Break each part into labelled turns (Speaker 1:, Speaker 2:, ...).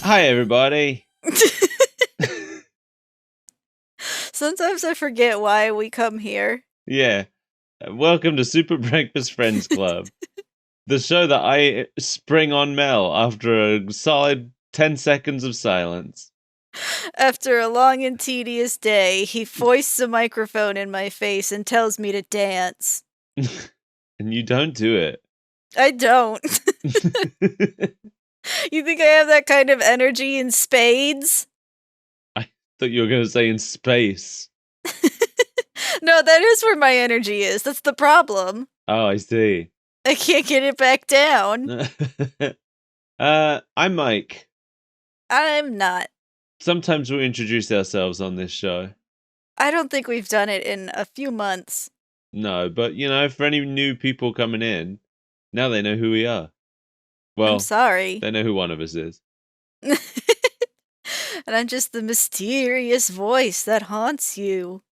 Speaker 1: Hi, everybody.
Speaker 2: Sometimes I forget why we come here.
Speaker 1: Yeah. Welcome to Super Breakfast Friends Club, the show that I spring on Mel after a solid 10 seconds of silence.
Speaker 2: After a long and tedious day, he foists a microphone in my face and tells me to dance.
Speaker 1: And you don't do it.
Speaker 2: I don't. You think I have that kind of energy in spades?
Speaker 1: I thought you were going to say in space.
Speaker 2: No, that is where my energy is. That's the problem.
Speaker 1: Oh, I see.
Speaker 2: I can't get it back down.
Speaker 1: I'm Mike.
Speaker 2: I'm not.
Speaker 1: Sometimes we introduce ourselves on this show.
Speaker 2: I don't think we've done it in a few months.
Speaker 1: No, but for any new people coming in, now they know who we are. Well,
Speaker 2: I'm sorry.
Speaker 1: They know who one of us is.
Speaker 2: And I'm just the mysterious voice that haunts you.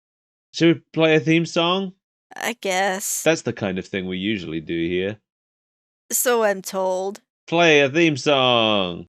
Speaker 1: Should we play a theme song?
Speaker 2: I guess.
Speaker 1: That's the kind of thing we usually do here.
Speaker 2: So I'm told.
Speaker 1: Play a theme song!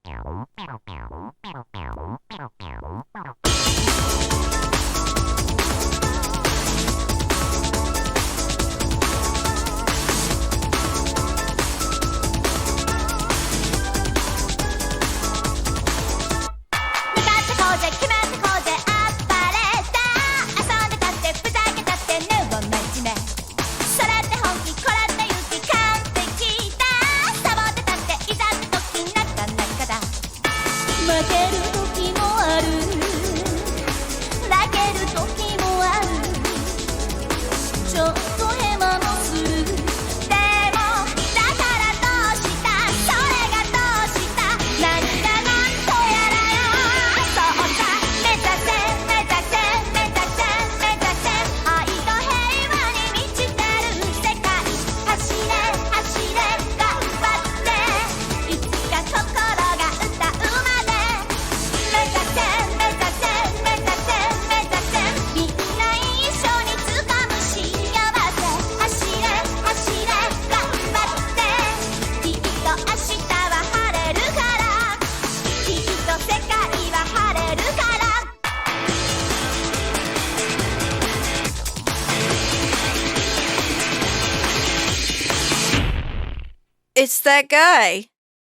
Speaker 2: It's that guy.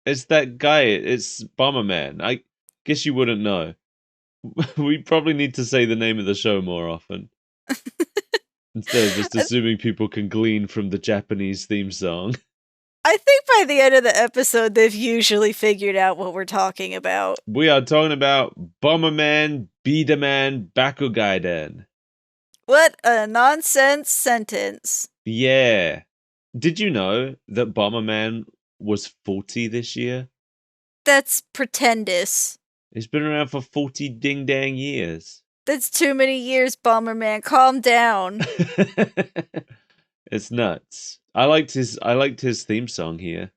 Speaker 1: It's that guy. It's Bomberman. I guess you wouldn't know. We probably need to say the name of the show more often. Instead of just assuming people can glean from the Japanese theme song.
Speaker 2: I think by the end of the episode, they've usually figured out what we're talking about.
Speaker 1: We are talking about Bomberman B-Daman Bakugaiden.
Speaker 2: What a nonsense sentence.
Speaker 1: Yeah. Did you know that Bomberman was 40 this year?
Speaker 2: That's pretendous.
Speaker 1: He's been around for 40 ding-dang years.
Speaker 2: That's too many years, Bomberman. Calm down.
Speaker 1: It's nuts. I liked his theme song here.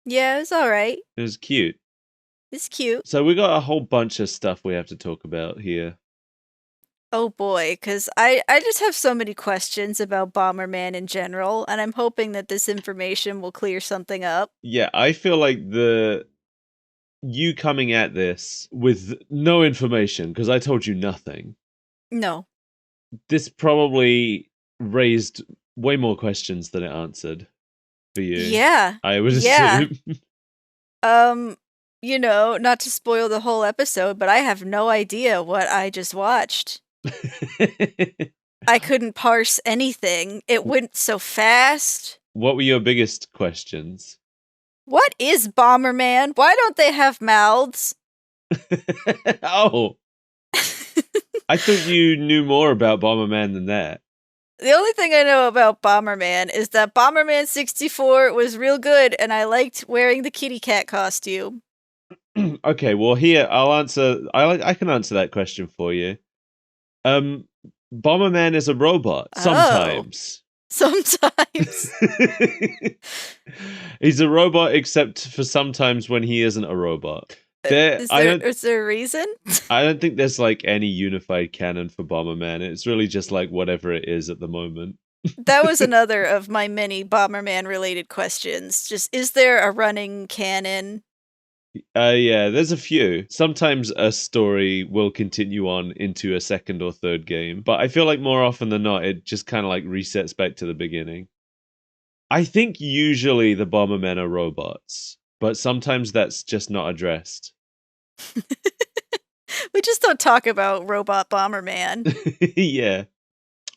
Speaker 2: Yeah, it's alright.
Speaker 1: It was cute.
Speaker 2: It's cute.
Speaker 1: So we got a whole bunch of stuff we have to talk about here.
Speaker 2: Oh boy, because I just have so many questions about Bomberman in general, and I'm hoping that this information will clear something up.
Speaker 1: Yeah, I feel like you coming at this with no information, because I told you nothing.
Speaker 2: No.
Speaker 1: This probably raised way more questions than it answered for you.
Speaker 2: Yeah.
Speaker 1: I would assume.
Speaker 2: Not to spoil the whole episode, but I have no idea what I just watched. I couldn't parse anything. It went so fast.
Speaker 1: What were your biggest questions?
Speaker 2: What is Bomberman? Why don't they have mouths?
Speaker 1: Oh. I thought you knew more about Bomberman than that.
Speaker 2: The only thing I know about Bomberman is that Bomberman 64 was real good, and I liked wearing the kitty cat costume.
Speaker 1: Okay, well here I'll answer. I can answer that question for you. Bomberman is a robot sometimes.
Speaker 2: Sometimes.
Speaker 1: He's a robot, except for sometimes when he isn't a robot.
Speaker 2: Is there a reason?
Speaker 1: I don't think there's like any unified canon for Bomberman. It's really just like whatever it is at the moment.
Speaker 2: That was another of my many Bomberman related questions. Just, is there a running canon?
Speaker 1: Yeah, there's a few. Sometimes a story will continue on into a second or third game, but I feel like more often than not, it just kind of like resets back to the beginning. I think usually the Bombermen are robots, but sometimes that's just not addressed.
Speaker 2: We just don't talk about Robot Bomberman.
Speaker 1: Yeah.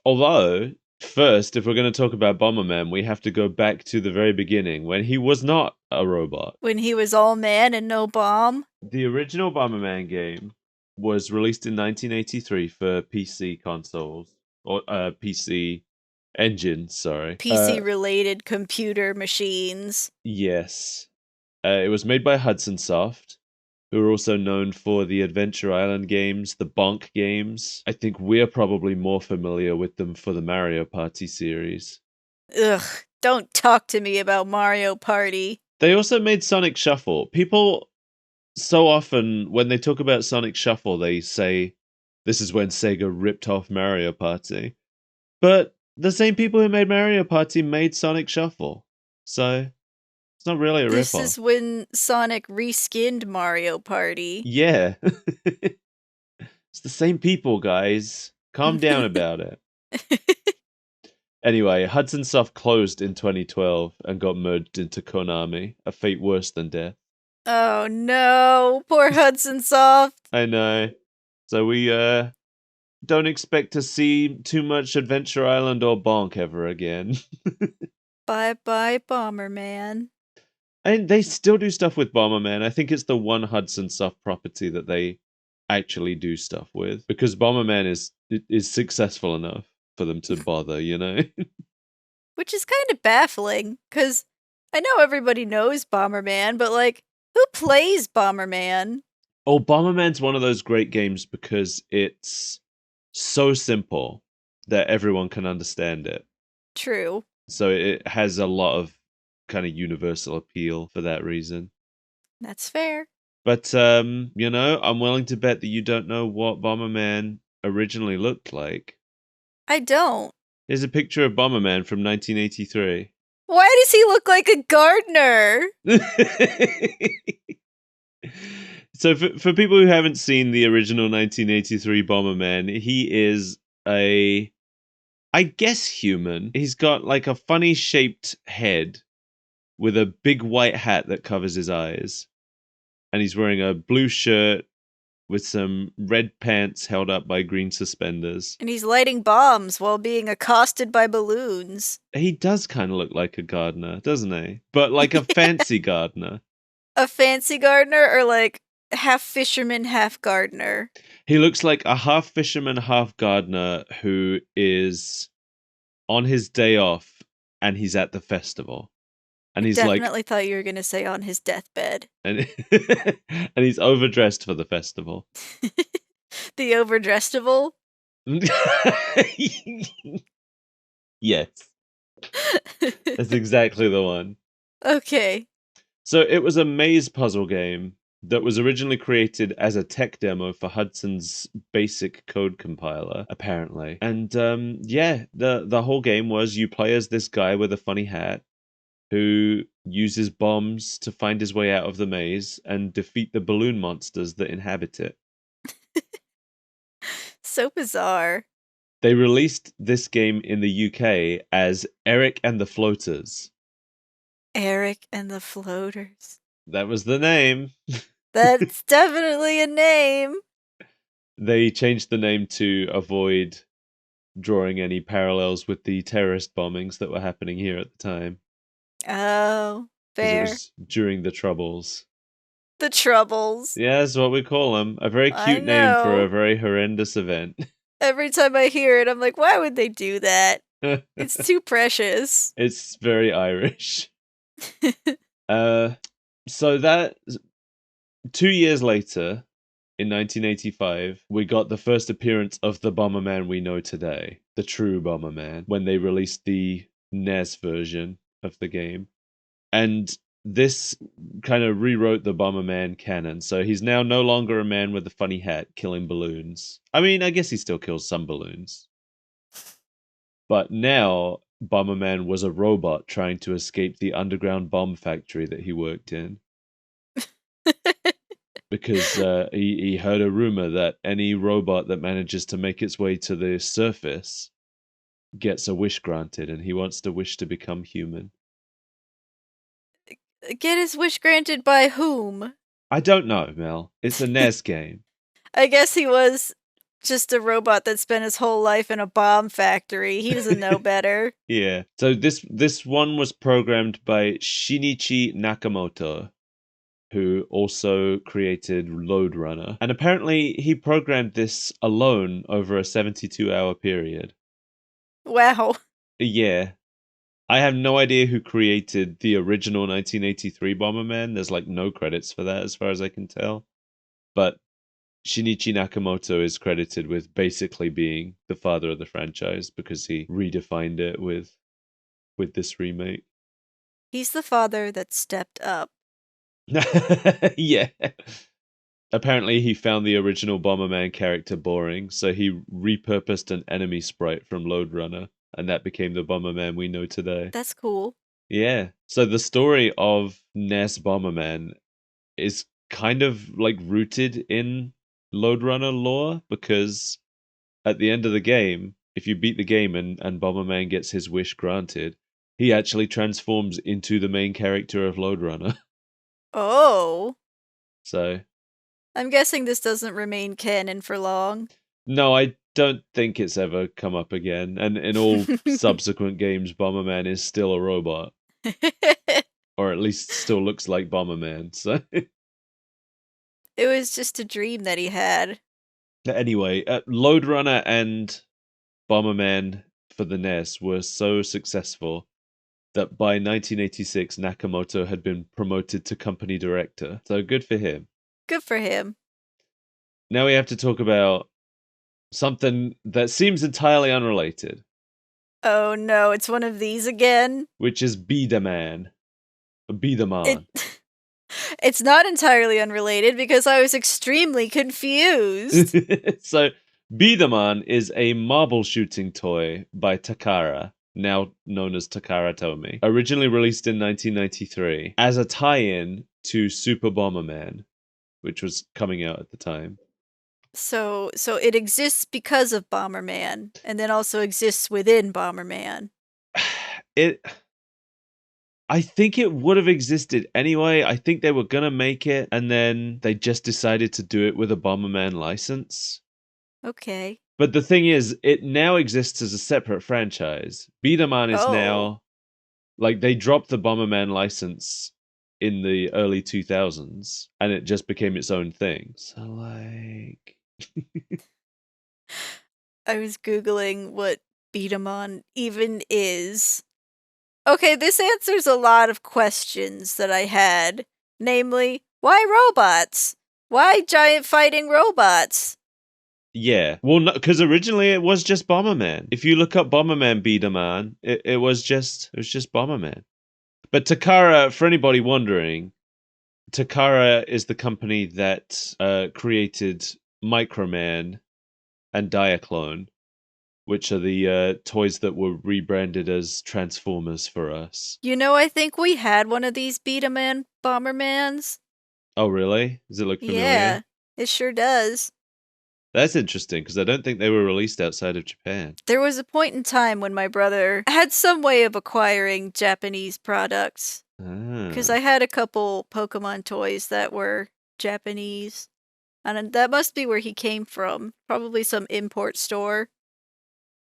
Speaker 1: Although, first, if we're going to talk about Bomberman, we have to go back to the very beginning when he was not a robot.
Speaker 2: When he was all man and no bomb.
Speaker 1: The original Bomberman game was released in 1983 for PC consoles, or PC engines, sorry.
Speaker 2: PC related computer machines.
Speaker 1: Yes. It was made by Hudson Soft, who are also known for the Adventure Island games, the Bonk games. I think we're probably more familiar with them for the Mario Party series.
Speaker 2: Ugh, don't talk to me about Mario Party.
Speaker 1: They also made Sonic Shuffle. People so often, when they talk about Sonic Shuffle, they say this is when Sega ripped off Mario Party. But the same people who made Mario Party made Sonic Shuffle. So it's not really a
Speaker 2: This
Speaker 1: ripoff.
Speaker 2: is when Sonic reskinned Mario Party.
Speaker 1: Yeah. It's the same people, guys. Calm down about it. Anyway, Hudson Soft closed in 2012 and got merged into Konami, a fate worse than death.
Speaker 2: Oh no, poor Hudson Soft.
Speaker 1: I know. So we don't expect to see too much Adventure Island or Bonk ever again.
Speaker 2: Bye bye, Bomberman.
Speaker 1: And they still do stuff with Bomberman. I think it's the one Hudson Soft property that they actually do stuff with, because Bomberman is successful enough for them to bother, you know?
Speaker 2: Which is kind of baffling, because I know everybody knows Bomberman, but like, who plays Bomberman?
Speaker 1: Oh, Bomberman's one of those great games because it's so simple that everyone can understand it.
Speaker 2: True.
Speaker 1: So it has a lot of kind of universal appeal for that reason.
Speaker 2: That's fair.
Speaker 1: But you know, I'm willing to bet that you don't know what Bomberman originally looked like.
Speaker 2: I don't.
Speaker 1: Here's a picture of Bomberman from 1983.
Speaker 2: Why does he look like a gardener?
Speaker 1: So for people who haven't seen the original 1983 Bomberman, he is a, I guess, human. He's got like a funny shaped head with a big white hat that covers his eyes. And he's wearing a blue shirt with some red pants held up by green suspenders.
Speaker 2: And he's lighting bombs while being accosted by balloons.
Speaker 1: He does kind of look like a gardener, doesn't he? But like a fancy gardener.
Speaker 2: A fancy gardener, or like half fisherman, half gardener?
Speaker 1: He looks like a half fisherman, half gardener who is on his day off and he's at the festival. And he's
Speaker 2: Definitely thought you were going to say on his deathbed.
Speaker 1: and he's overdressed for the festival.
Speaker 2: The overdressedival?
Speaker 1: Yes. That's exactly the one.
Speaker 2: Okay.
Speaker 1: So it was a maze puzzle game that was originally created as a tech demo for Hudson's basic code compiler, apparently. And yeah, the whole game was you play as this guy with a funny hat who uses bombs to find his way out of the maze and defeat the balloon monsters that inhabit it.
Speaker 2: So bizarre.
Speaker 1: They released this game in the UK as Eric and the Floaters.
Speaker 2: Eric and the Floaters.
Speaker 1: That was the name.
Speaker 2: That's definitely a name.
Speaker 1: They changed the name to avoid drawing any parallels with the terrorist bombings that were happening here at the time.
Speaker 2: Oh,
Speaker 1: 'Cause it
Speaker 2: fair.
Speaker 1: was during the Troubles.
Speaker 2: The Troubles.
Speaker 1: Yeah, that's what we call them. A very
Speaker 2: I
Speaker 1: cute name for
Speaker 2: know.
Speaker 1: a very horrendous event.
Speaker 2: Every time I hear it, I'm like, why would they do that? It's too precious.
Speaker 1: It's very Irish. So that 2 years later, in 1985, we got the first appearance of the Bomberman we know today, the true Bomberman, when they released the NES version of the game. And this kind of rewrote the Bomberman canon. So he's now no longer a man with a funny hat killing balloons. I mean, I guess he still kills some balloons. But now, Bomberman was a robot trying to escape the underground bomb factory that he worked in. because he heard a rumor that any robot that manages to make its way to the surface gets a wish granted, and he wants to wish to become human.
Speaker 2: Get his wish granted by whom?
Speaker 1: I don't know, Mel. It's a NES game.
Speaker 2: I guess he was just a robot that spent his whole life in a bomb factory. He doesn't know better.
Speaker 1: Yeah. So this one was programmed by Shinichi Nakamoto, who also created Lode Runner. And apparently he programmed this alone over a 72-hour period.
Speaker 2: Wow.
Speaker 1: Yeah. I have no idea who created the original 1983 Bomberman. There's like no credits for that as far as I can tell. But Shinichi Nakamoto is credited with basically being the father of the franchise because he redefined it with this remake.
Speaker 2: He's the father that stepped up.
Speaker 1: Yeah. Apparently he found the original Bomberman character boring, so he repurposed an enemy sprite from Lode Runner, and that became the Bomberman we know today.
Speaker 2: That's cool.
Speaker 1: Yeah. So the story of NES Bomberman is kind of like rooted in Lode Runner lore, because at the end of the game, if you beat the game and Bomberman gets his wish granted, he actually transforms into the main character of Lode Runner.
Speaker 2: Oh.
Speaker 1: So
Speaker 2: I'm guessing this doesn't remain canon for long.
Speaker 1: no, I don't think it's ever come up again. And in all subsequent games, Bomberman is still a robot, or at least still looks like Bomberman. So
Speaker 2: It was just a dream that he had.
Speaker 1: anyway, Lode Runner and Bomberman for the NES were so successful that by 1986, Nakamoto had been promoted to company director. So good for him.
Speaker 2: Good for him.
Speaker 1: Now we have to talk about something that seems entirely unrelated,
Speaker 2: Oh no, it's one of these again.
Speaker 1: which is B-Daman. B-Daman.
Speaker 2: It's not entirely unrelated because I was extremely confused.
Speaker 1: So, B-Daman is a marble shooting toy by Takara, now known as Takara Tomy, originally released in 1993 as a tie-in to Super Bomberman, which was coming out at the time.
Speaker 2: So it exists because of Bomberman, and then also exists within Bomberman.
Speaker 1: I think it would have existed anyway. I think they were gonna make it, and then they just decided to do it with a Bomberman license.
Speaker 2: Okay.
Speaker 1: But the thing is, it now exists as a separate franchise. B-Daman is now, like, they dropped the Bomberman license in the early 2000s, and it just became its own thing. So, like...
Speaker 2: I was Googling what B-Daman even is. Okay, this answers a lot of questions that I had. Namely, why robots? Why giant fighting robots?
Speaker 1: Yeah. Well, because originally it was just Bomberman. If you look up Bomberman B-Daman, it was just Bomberman. But Takara, for anybody wondering, Takara is the company that created Microman and Diaclone, which are the toys that were rebranded as Transformers for us.
Speaker 2: You know, I think we had one of these Bombermans.
Speaker 1: Oh, really? Does it look familiar?
Speaker 2: Yeah, it sure does.
Speaker 1: That's interesting, because I don't think they were released outside of Japan.
Speaker 2: There was a point in time when my brother had some way of acquiring Japanese products. Because I had a couple Pokemon toys that were Japanese. And that must be where he came from. Probably some import store.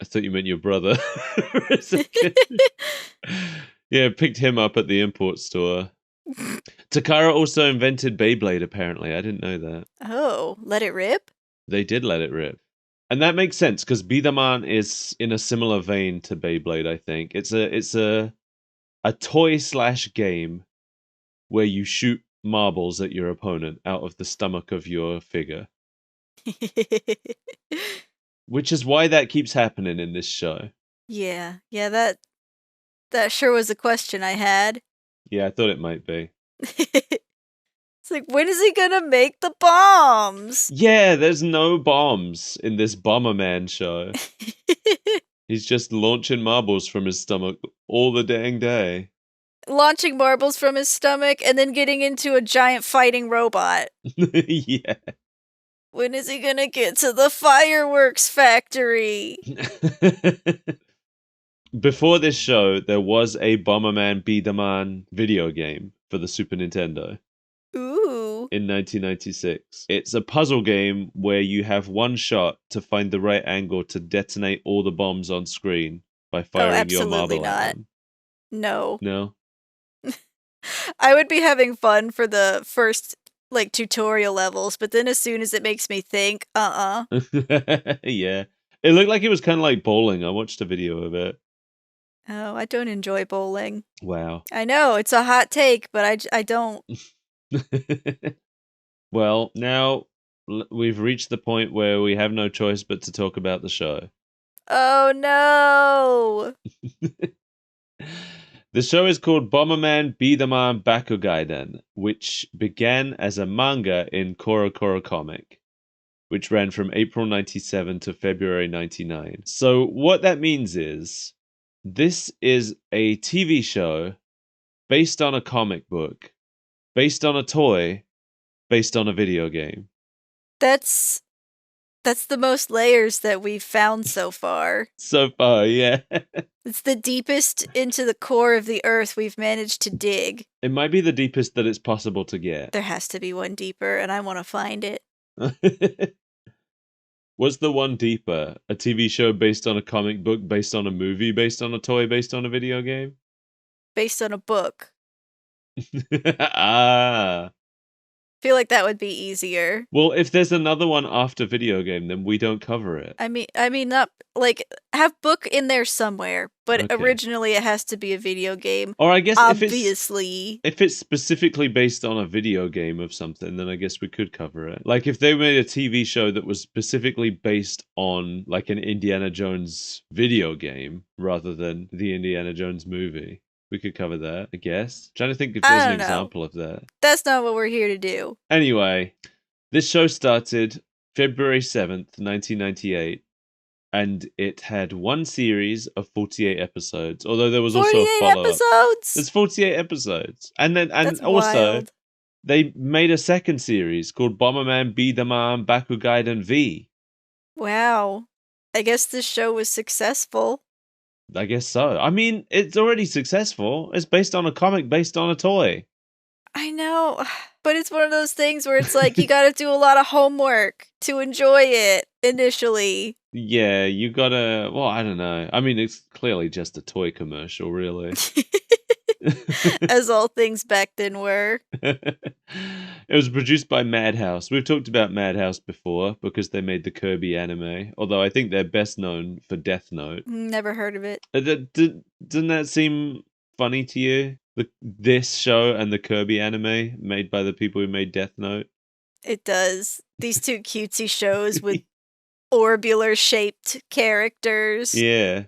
Speaker 1: I thought you meant your brother for a second. Yeah, picked him up at the import store. Takara also invented Beyblade, apparently. I didn't know that.
Speaker 2: Oh, let it rip?
Speaker 1: They did let it rip. And that makes sense, because B-Daman is in a similar vein to Beyblade, I think. It's a toy/game where you shoot marbles at your opponent out of the stomach of your figure. Which is why that keeps happening in this show.
Speaker 2: Yeah, that sure was a question I had.
Speaker 1: Yeah, I thought it might be.
Speaker 2: It's like, when is he gonna make the bombs?
Speaker 1: Yeah, there's no bombs in this Bomberman show. He's just launching marbles from his stomach all the dang day.
Speaker 2: launching marbles from his stomach and then getting into a giant fighting robot.
Speaker 1: Yeah.
Speaker 2: When is he gonna get to the fireworks factory?
Speaker 1: Before this show, there was a Bomberman B-Daman video game for the Super Nintendo.
Speaker 2: Ooh.
Speaker 1: In 1996. It's a puzzle game where you have one shot to find the right angle to detonate all the bombs on screen by firing your
Speaker 2: absolutely
Speaker 1: marble at
Speaker 2: not.
Speaker 1: them.
Speaker 2: No.
Speaker 1: No?
Speaker 2: I would be having fun for the first, like, tutorial levels, but then as soon as it makes me think,
Speaker 1: Yeah. It looked like it was kind of like bowling. I watched a video of it.
Speaker 2: Oh, I don't enjoy bowling.
Speaker 1: Wow.
Speaker 2: I know, it's a hot take, but I don't.
Speaker 1: Well, now we've reached the point where we have no choice but to talk about the show.
Speaker 2: Oh no!
Speaker 1: The show is called Bomberman B-Daman Bakugaiden, which began as a manga in Koro Comic, which ran from April 97 to February 99. So what that means is this is a TV show based on a comic book, based on a toy, based on a video game.
Speaker 2: That's the most layers that we've found so far.
Speaker 1: So far, yeah.
Speaker 2: It's the deepest into the core of the earth we've managed to dig.
Speaker 1: It might be the deepest that it's possible to get.
Speaker 2: There has to be one deeper, and I want to find it.
Speaker 1: What's the one deeper? A TV show based on a comic book, based on a movie, based on a toy, based on a video game?
Speaker 2: Based on a book.
Speaker 1: Ah.
Speaker 2: Feel like that would be easier.
Speaker 1: Well, if there's another one after video game, then we don't cover it.
Speaker 2: I mean, not like have book in there somewhere, but
Speaker 1: Okay.
Speaker 2: originally it has to be a video game.
Speaker 1: Or I guess
Speaker 2: obviously,
Speaker 1: if it's specifically based on a video game of something, then I guess we could cover it. Like if they made a TV show that was specifically based on like an Indiana Jones video game rather than the Indiana Jones movie. We could cover that, I guess. Trying to think if there's an example of that.
Speaker 2: That's not what we're here to do.
Speaker 1: Anyway, this show started February 7th, 1998, and it had one series of 48 episodes, although there was also a follow-up.
Speaker 2: Episodes?
Speaker 1: There's 48 episodes. And
Speaker 2: That's
Speaker 1: also,
Speaker 2: wild.
Speaker 1: they made a second series called Bomberman B-Daman Bakugaiden V.
Speaker 2: Wow. I guess this show was successful.
Speaker 1: I guess so. I mean, it's already successful. It's based on a comic based on a toy.
Speaker 2: I know, but it's one of those things where it's like you gotta do a lot of homework to enjoy it initially.
Speaker 1: Yeah, you gotta. Well, I don't know. I mean, it's clearly just a toy commercial, really.
Speaker 2: As all things back then were.
Speaker 1: It was produced by Madhouse. We've talked about Madhouse before because they made the Kirby anime, although I think they're best known for Death Note.
Speaker 2: Never heard of it.
Speaker 1: Doesn't that seem funny to you? This show and the Kirby anime made by the people who made Death Note?
Speaker 2: It does. These two cutesy shows with orbular shaped characters.
Speaker 1: Yeah.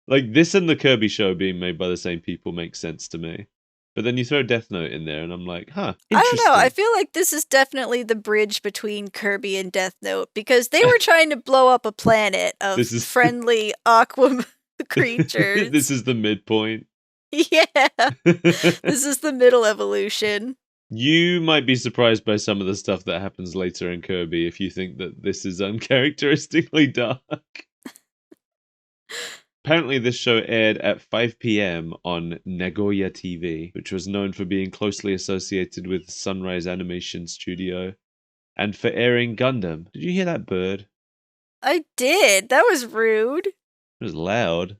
Speaker 1: Like this and the Kirby show being made by the same people makes sense to me. But then you throw Death Note in there and I'm like, huh, interesting.
Speaker 2: I don't know. I feel like this is definitely the bridge between Kirby and Death Note because they were trying to blow up a planet of friendly aqua creatures.
Speaker 1: This is the midpoint.
Speaker 2: Yeah. This is the middle evolution.
Speaker 1: You might be surprised by some of the stuff that happens later in Kirby if you think that this is uncharacteristically dark. Apparently, this show aired at 5 p.m. on Nagoya TV, which was known for being closely associated with Sunrise Animation Studio, and for airing Gundam. Did you hear that bird?
Speaker 2: I did. That was rude.
Speaker 1: It was loud.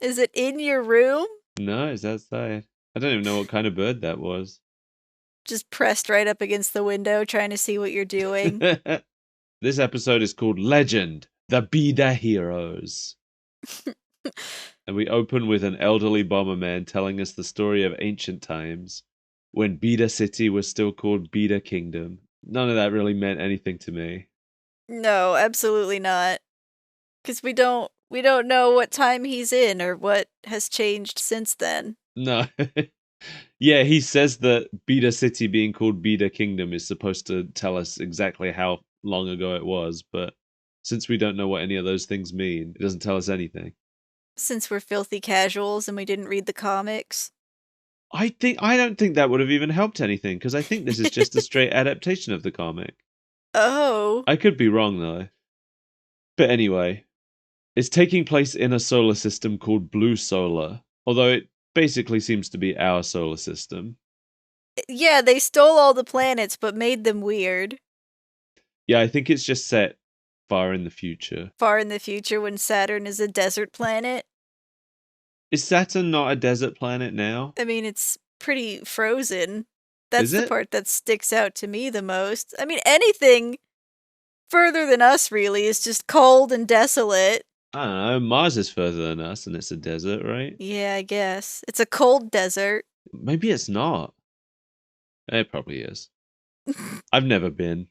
Speaker 2: Is it in your room?
Speaker 1: No, it's outside. I don't even know what kind of bird that was.
Speaker 2: Just pressed right up against the window, trying to see what you're doing.
Speaker 1: This episode is called Legend, the Bida Heroes. And we open with an elderly bomberman telling us the story of ancient times when Bida City was still called Bida Kingdom. None of that really meant anything to me.
Speaker 2: No, absolutely not. Because we don't know what time he's in or what has changed since then.
Speaker 1: No. Yeah, he says that Bida City being called Bida Kingdom is supposed to tell us exactly how long ago it was, but since we don't know what any of those things mean, it doesn't tell us anything.
Speaker 2: Since we're filthy casuals and we didn't read the comics.
Speaker 1: I don't think that would have even helped anything, because I think this is just a straight adaptation of the comic.
Speaker 2: Oh.
Speaker 1: I could be wrong, though. But anyway, it's taking place in a solar system called Blue Solar, although it basically seems to be our solar system.
Speaker 2: Yeah, they stole all the planets but made them weird.
Speaker 1: Yeah, I think it's just set far in the future.
Speaker 2: Far in the future when Saturn is a desert planet.
Speaker 1: Is Saturn not a desert planet now?
Speaker 2: I mean, it's pretty frozen. That's
Speaker 1: Is
Speaker 2: the
Speaker 1: it?
Speaker 2: part that sticks out to me the most. I mean, anything further than us really is just cold and desolate.
Speaker 1: I don't know. Mars is further than us, and it's a desert, right?
Speaker 2: Yeah, I guess. It's a cold desert.
Speaker 1: Maybe it's not. It probably is. I've never been.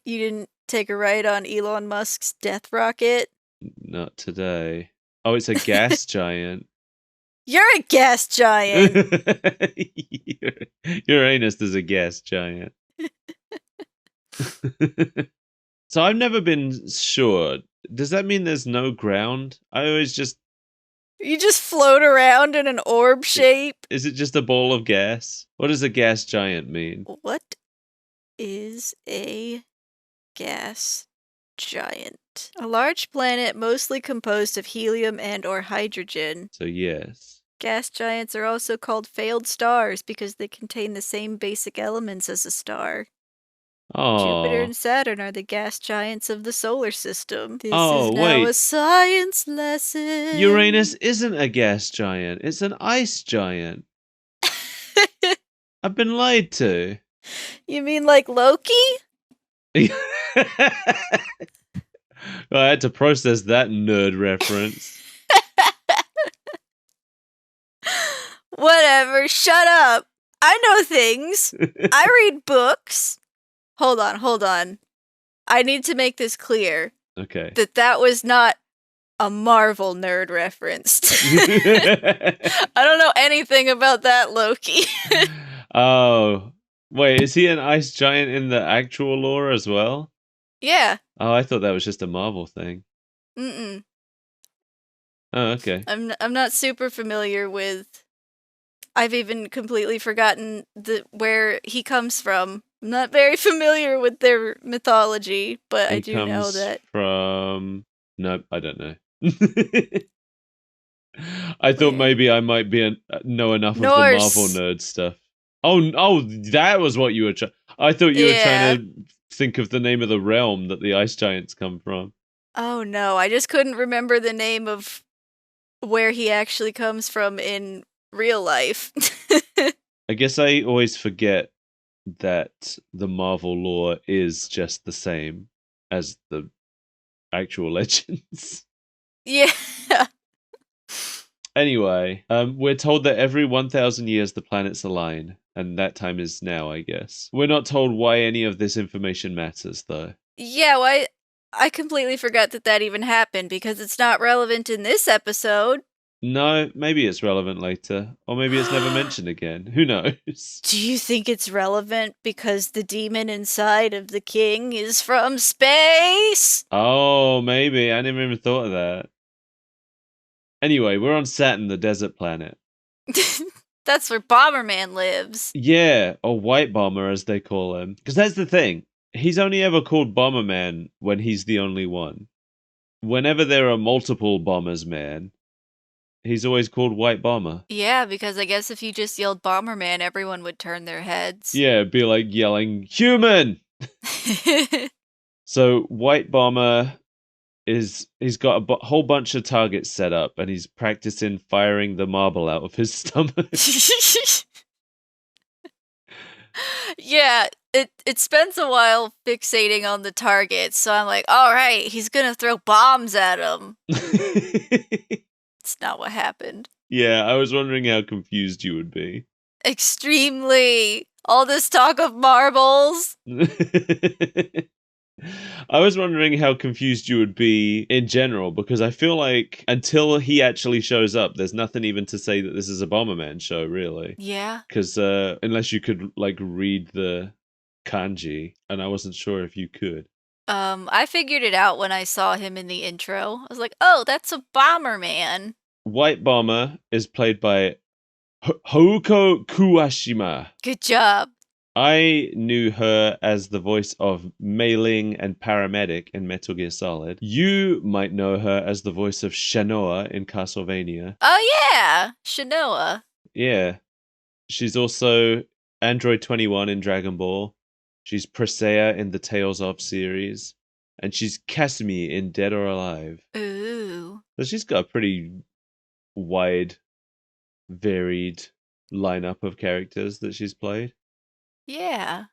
Speaker 2: You didn't take a ride on Elon Musk's death rocket?
Speaker 1: Not today. Oh, it's a gas giant.
Speaker 2: You're a gas giant!
Speaker 1: Uranus is a gas giant. So I've never been sure. Does that mean there's no ground? I always just...
Speaker 2: You just float around in an orb shape?
Speaker 1: Is it just a ball of gas? What does a gas giant mean?
Speaker 2: What is a gas giant? A large planet mostly composed of helium and or hydrogen.
Speaker 1: So yes.
Speaker 2: Gas giants are also called failed stars because they contain the same basic elements as a star. Jupiter
Speaker 1: Oh.
Speaker 2: and Saturn are the gas giants of the solar system. This
Speaker 1: Oh,
Speaker 2: is now
Speaker 1: wait.
Speaker 2: a science lesson.
Speaker 1: Uranus isn't a gas giant. It's an ice giant. I've been lied to.
Speaker 2: You mean like Loki?
Speaker 1: I had to process that nerd reference.
Speaker 2: Whatever, shut up. I know things. I read books. Hold on. I need to make this clear.
Speaker 1: Okay.
Speaker 2: That was not a Marvel nerd reference. I don't know anything about that, Loki.
Speaker 1: Oh. Wait, is he an ice giant in the actual lore as well?
Speaker 2: Yeah.
Speaker 1: Oh, I thought that was just a Marvel thing.
Speaker 2: Mm-mm.
Speaker 1: Oh, okay.
Speaker 2: I'm not super familiar with... I've even completely forgotten where he comes from. I'm not very familiar with their mythology, but I do know that...
Speaker 1: from... Nope, I don't know. I thought
Speaker 2: Where?
Speaker 1: maybe I might know enough of the
Speaker 2: Norse.
Speaker 1: Marvel nerd stuff. Oh, that was what you were trying... I thought you were trying to think of the name of the realm that the ice giants come from.
Speaker 2: Oh no, I just couldn't remember the name of where he actually comes from in real life.
Speaker 1: I guess I always forget that the Marvel lore is just the same as the actual legends.
Speaker 2: Yeah.
Speaker 1: Anyway, we're told that every 1,000 years the planets align, and that time is now, I guess. We're not told why any of this information matters, though.
Speaker 2: Yeah, well, I completely forgot that even happened because it's not relevant in this episode.
Speaker 1: No, maybe it's relevant later, or maybe it's never mentioned again. Who knows?
Speaker 2: Do you think it's relevant because the demon inside of the king is from space?
Speaker 1: Oh, maybe. I never even thought of that. Anyway, we're on Saturn, the desert planet.
Speaker 2: That's where Bomberman lives.
Speaker 1: Yeah, or White Bomber, as they call him. Because that's the thing. He's only ever called Bomberman when he's the only one. Whenever there are multiple Bombers Man, he's always called White Bomber.
Speaker 2: Yeah, because I guess if you just yelled Bomberman, everyone would turn their heads.
Speaker 1: Yeah, it'd be like yelling, "Human!" So White Bomber he's got a whole bunch of targets set up, and he's practicing firing the marble out of his stomach.
Speaker 2: Yeah, it spends a while fixating on the target, so I'm like, all right, he's gonna throw bombs at him. It's not what happened.
Speaker 1: Yeah, I was wondering how confused you would be.
Speaker 2: Extremely. All this talk of marbles.
Speaker 1: I was wondering how confused you would be in general, because I feel like until he actually shows up, there's nothing even to say that this is a Bomberman show, really.
Speaker 2: Yeah.
Speaker 1: Because unless you could like read the kanji, and I wasn't sure if you could.
Speaker 2: I figured it out when I saw him in the intro. I was like, oh, that's a Bomberman.
Speaker 1: White Bomber is played by Houko Kuwashima.
Speaker 2: Good job.
Speaker 1: I knew her as the voice of Mei Ling and Paramedic in Metal Gear Solid. You might know her as the voice of Shanoa in Castlevania.
Speaker 2: Oh yeah, Shanoa.
Speaker 1: Yeah. She's also Android 21 in Dragon Ball. She's Presea in the Tales of series. And she's Kasumi in Dead or Alive.
Speaker 2: Ooh.
Speaker 1: So she's got a pretty wide, varied lineup of characters that she's played.
Speaker 2: Yeah.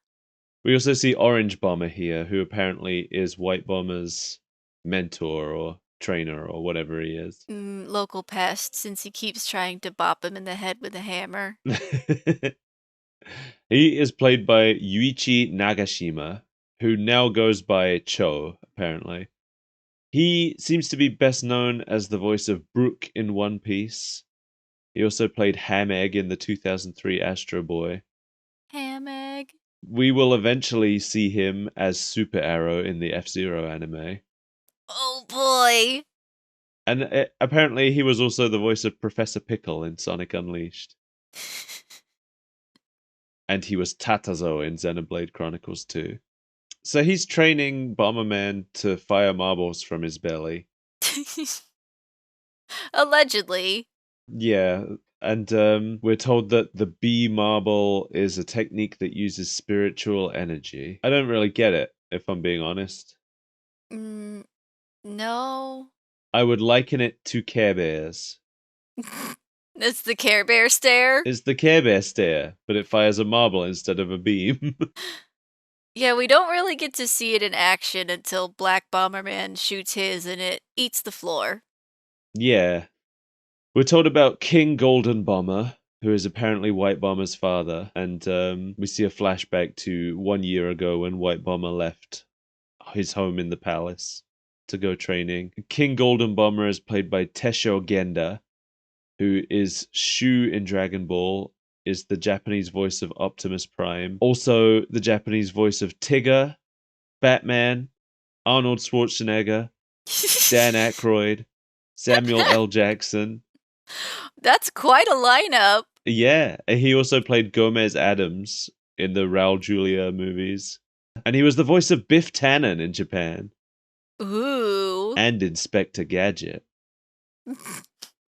Speaker 1: We also see Orange Bomber here, who apparently is White Bomber's mentor or trainer or whatever he is.
Speaker 2: Local pest, since he keeps trying to bop him in the head with a hammer.
Speaker 1: He is played by Yuichi Nagashima, who now goes by Cho, apparently. He seems to be best known as the voice of Brook in One Piece. He also played Ham Egg in the 2003 Astro Boy.
Speaker 2: Ham Egg.
Speaker 1: We will eventually see him as Super Arrow in the F-Zero anime.
Speaker 2: Oh boy.
Speaker 1: And apparently he was also the voice of Professor Pickle in Sonic Unleashed. And he was Tatazo in Xenoblade Chronicles 2. So he's training Bomberman to fire marbles from his belly.
Speaker 2: Allegedly.
Speaker 1: Yeah, and we're told that the B marble is a technique that uses spiritual energy. I don't really get it, if I'm being honest.
Speaker 2: No.
Speaker 1: I would liken it to Care Bears.
Speaker 2: It's the Care Bear stare?
Speaker 1: It's the Care Bear stare, but it fires a marble instead of a beam.
Speaker 2: Yeah, we don't really get to see it in action until Black Bomberman shoots his and it eats the floor.
Speaker 1: Yeah. We're told about King Golden Bomber, who is apparently White Bomber's father, and we see a flashback to 1 year ago when White Bomber left his home in the palace to go training. King Golden Bomber is played by Tesho Genda, who is Shu in Dragon Ball, is the Japanese voice of Optimus Prime, also the Japanese voice of Tigger, Batman, Arnold Schwarzenegger, Dan Aykroyd, Samuel L. Jackson.
Speaker 2: That's quite a lineup.
Speaker 1: Yeah, he also played Gomez Adams in the Raul Julia movies. And he was the voice of Biff Tannen in Japan.
Speaker 2: Ooh.
Speaker 1: And Inspector Gadget.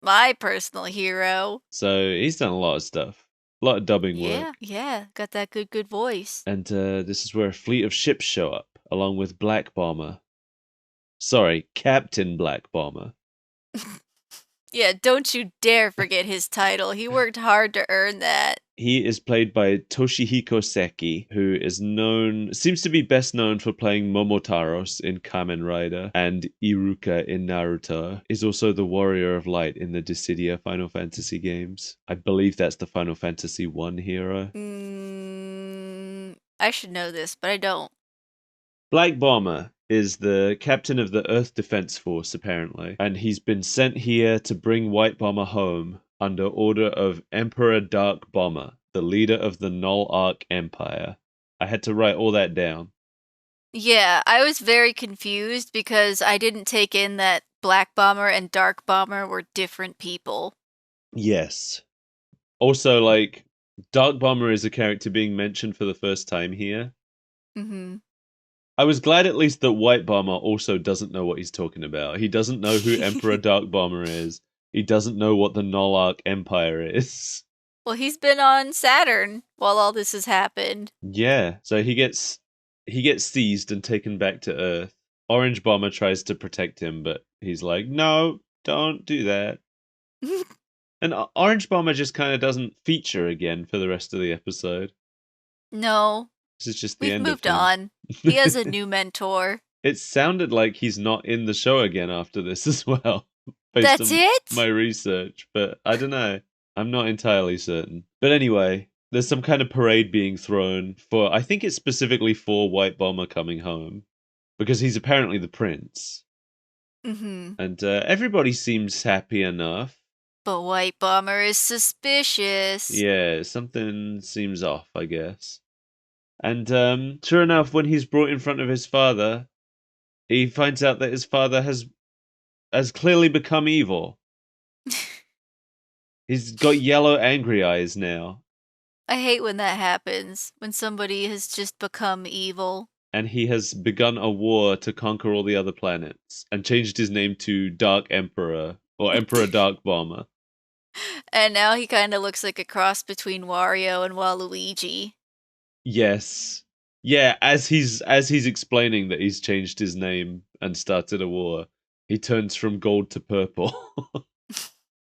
Speaker 2: My personal hero.
Speaker 1: So he's done a lot of stuff. A lot of dubbing work.
Speaker 2: Yeah. Got that good voice.
Speaker 1: And this is where a fleet of ships show up, along with Black Bomber. Sorry, Captain Black Bomber.
Speaker 2: Yeah, don't you dare forget his title. He worked hard to earn that.
Speaker 1: He is played by Toshihiko Seki, who seems to be best known for playing Momotaros in Kamen Rider and Iruka in Naruto. Is also the Warrior of Light in the Dissidia Final Fantasy games. I believe that's the Final Fantasy 1 hero.
Speaker 2: I should know this, but I don't.
Speaker 1: Black Bomber is the captain of the Earth Defense Force, apparently, and he's been sent here to bring White Bomber home under order of Emperor Dark Bomber, the leader of the Null Arc Empire. I had to write all that down.
Speaker 2: Yeah, I was very confused because I didn't take in that Black Bomber and Dark Bomber were different people.
Speaker 1: Yes. Also, like, Dark Bomber is a character being mentioned for the first time here.
Speaker 2: Mm-hmm.
Speaker 1: I was glad at least that White Bomber also doesn't know what he's talking about. He doesn't know who Emperor Dark Bomber is. He doesn't know what the Null Arc Empire is.
Speaker 2: Well, he's been on Saturn while all this has happened.
Speaker 1: Yeah, so he gets seized and taken back to Earth. Orange Bomber tries to protect him, but he's like, "No, don't do that." And Orange Bomber just kind of doesn't feature again for the rest of the episode.
Speaker 2: No.
Speaker 1: This is just the
Speaker 2: We've
Speaker 1: end
Speaker 2: moved
Speaker 1: of him.
Speaker 2: on. He has a new mentor.
Speaker 1: It sounded like he's not in the show again after this as well.
Speaker 2: That's it?
Speaker 1: My research, but I don't know. I'm not entirely certain. But anyway, there's some kind of parade being thrown for, I think it's specifically for White Bomber coming home, because he's apparently the prince.
Speaker 2: Mm-hmm.
Speaker 1: And everybody seems happy enough.
Speaker 2: But White Bomber is suspicious.
Speaker 1: Yeah, something seems off, I guess. And sure enough, when he's brought in front of his father, he finds out that his father has clearly become evil. He's got yellow angry eyes now.
Speaker 2: I hate when that happens, when somebody has just become evil.
Speaker 1: And he has begun a war to conquer all the other planets and changed his name to Dark Emperor or Emperor Dark Bomber.
Speaker 2: And now he kind of looks like a cross between Wario and Waluigi.
Speaker 1: Yes. Yeah, as he's explaining that he's changed his name and started a war, he turns from gold to purple.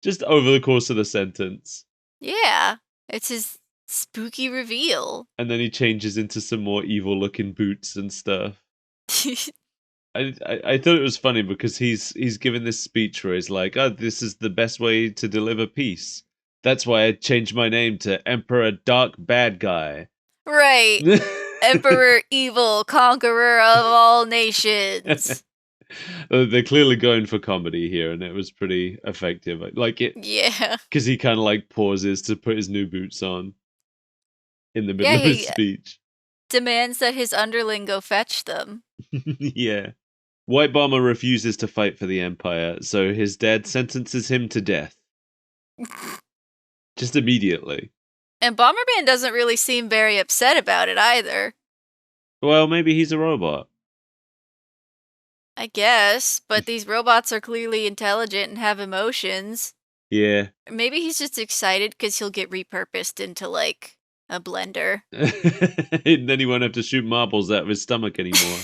Speaker 1: Just over the course of the sentence.
Speaker 2: Yeah, it's his spooky reveal.
Speaker 1: And then he changes into some more evil looking boots and stuff. I thought it was funny because he's given this speech where he's like, "Oh, this is the best way to deliver peace. That's why I changed my name to Emperor Dark Bad Guy."
Speaker 2: Right. Emperor Evil, conqueror of all nations.
Speaker 1: They're clearly going for comedy here, and it was pretty effective. Like it,
Speaker 2: Yeah.
Speaker 1: because he kind of like pauses to put his new boots on in the middle
Speaker 2: Yeah,
Speaker 1: of his
Speaker 2: he
Speaker 1: speech.
Speaker 2: demands that his underling go fetch them.
Speaker 1: Yeah. White Bomber refuses to fight for the Empire, so his dad sentences him to death. Just immediately.
Speaker 2: And Bomberman doesn't really seem very upset about it either.
Speaker 1: Well, maybe he's a robot.
Speaker 2: I guess, but these robots are clearly intelligent and have emotions.
Speaker 1: Yeah.
Speaker 2: Maybe he's just excited because he'll get repurposed into, like, a blender.
Speaker 1: And then he won't have to shoot marbles out of his stomach anymore.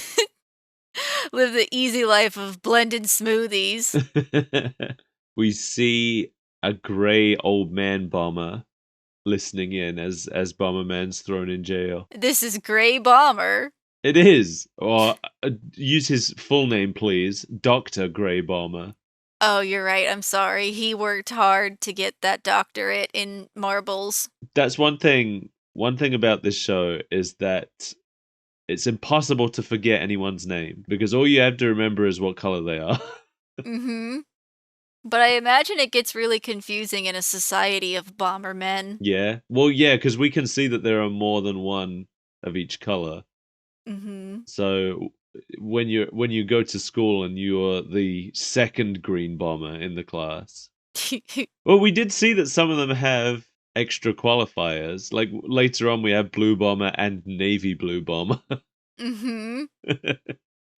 Speaker 2: Live the easy life of blended smoothies.
Speaker 1: We see a grey old man bomber listening in as Bomberman's thrown in jail.
Speaker 2: This is Grey Bomber.
Speaker 1: It is. Or use his full name, please. Dr. Grey Bomber.
Speaker 2: Oh, you're right. I'm sorry. He worked hard to get that doctorate in marbles.
Speaker 1: That's one thing. One thing about this show is that it's impossible to forget anyone's name because all you have to remember is what color they are.
Speaker 2: Mm-hmm. But I imagine it gets really confusing in a society of bombermen.
Speaker 1: Yeah. Well, yeah, because we can see that there are more than one of each color.
Speaker 2: Mm-hmm.
Speaker 1: So when you go to school and you're the second green bomber in the class, well, we did see that some of them have extra qualifiers. Like later on, we have blue bomber and navy blue bomber.
Speaker 2: Mm-hmm.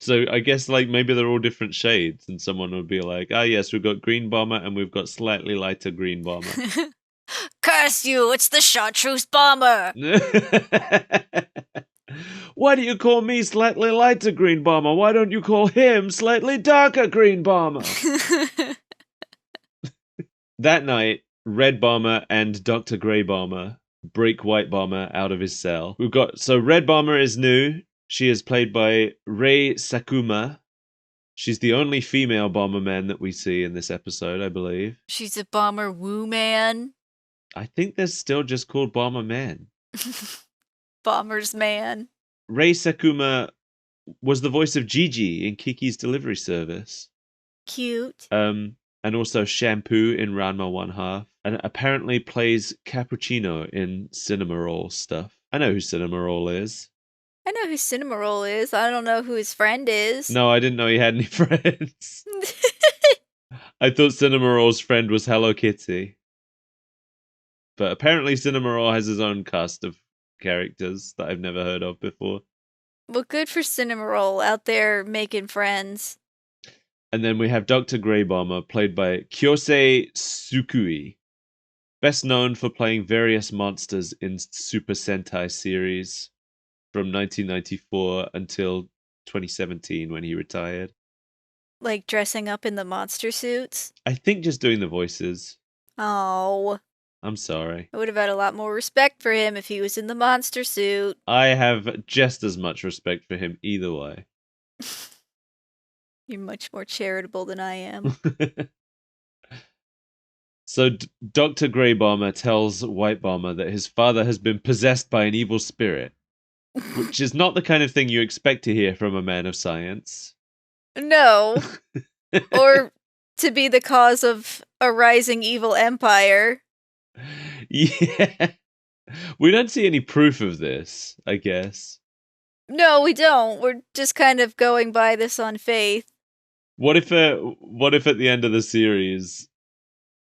Speaker 1: So I guess like maybe they're all different shades, and someone would be like, "Ah, yes, we've got green bomber and we've got slightly lighter green bomber."
Speaker 2: Curse you! It's the chartreuse bomber!
Speaker 1: Why do you call me slightly lighter green bomber? Why don't you call him slightly darker green bomber? That night, Red Bomber and Dr. Grey Bomber break White Bomber out of his cell. So Red Bomber is new. She is played by Rei Sakuma. She's the only female Bomberman that we see in this episode, I believe.
Speaker 2: She's a bomber woo man.
Speaker 1: I think they're still just called Bomberman.
Speaker 2: Bomber's man.
Speaker 1: Rei Sakuma was the voice of Gigi in Kiki's Delivery Service.
Speaker 2: Cute.
Speaker 1: And also Shampoo in Ranma 1/2. And apparently plays Cappuccino in Cinnamoroll stuff. I know who Cinnamoroll is.
Speaker 2: I know who Cinnamoroll is. I don't know who his friend is.
Speaker 1: No, I didn't know he had any friends. I thought Cinnamoroll's friend was Hello Kitty. But apparently Cinnamoroll has his own cast of characters that I've never heard of before.
Speaker 2: Well, good for Cinnamoroll out there making friends.
Speaker 1: And then we have Dr. Grey Bomber, played by Kyosei Tsukui. Best known for playing various monsters in Super Sentai series from 1994 until 2017 when he retired.
Speaker 2: Like dressing up in the monster suits?
Speaker 1: I think just doing the voices.
Speaker 2: Oh.
Speaker 1: I'm sorry.
Speaker 2: I would have had a lot more respect for him if he was in the monster suit.
Speaker 1: I have just as much respect for him either way.
Speaker 2: You're much more charitable than I am.
Speaker 1: So Dr. Grey Bomber tells White Bomber that his father has been possessed by an evil spirit, which is not the kind of thing you expect to hear from a man of science.
Speaker 2: No. Or to be the cause of a rising evil empire.
Speaker 1: Yeah. We don't see any proof of this, I guess.
Speaker 2: No, we don't. We're just kind of going by this on faith.
Speaker 1: What if at the end of the series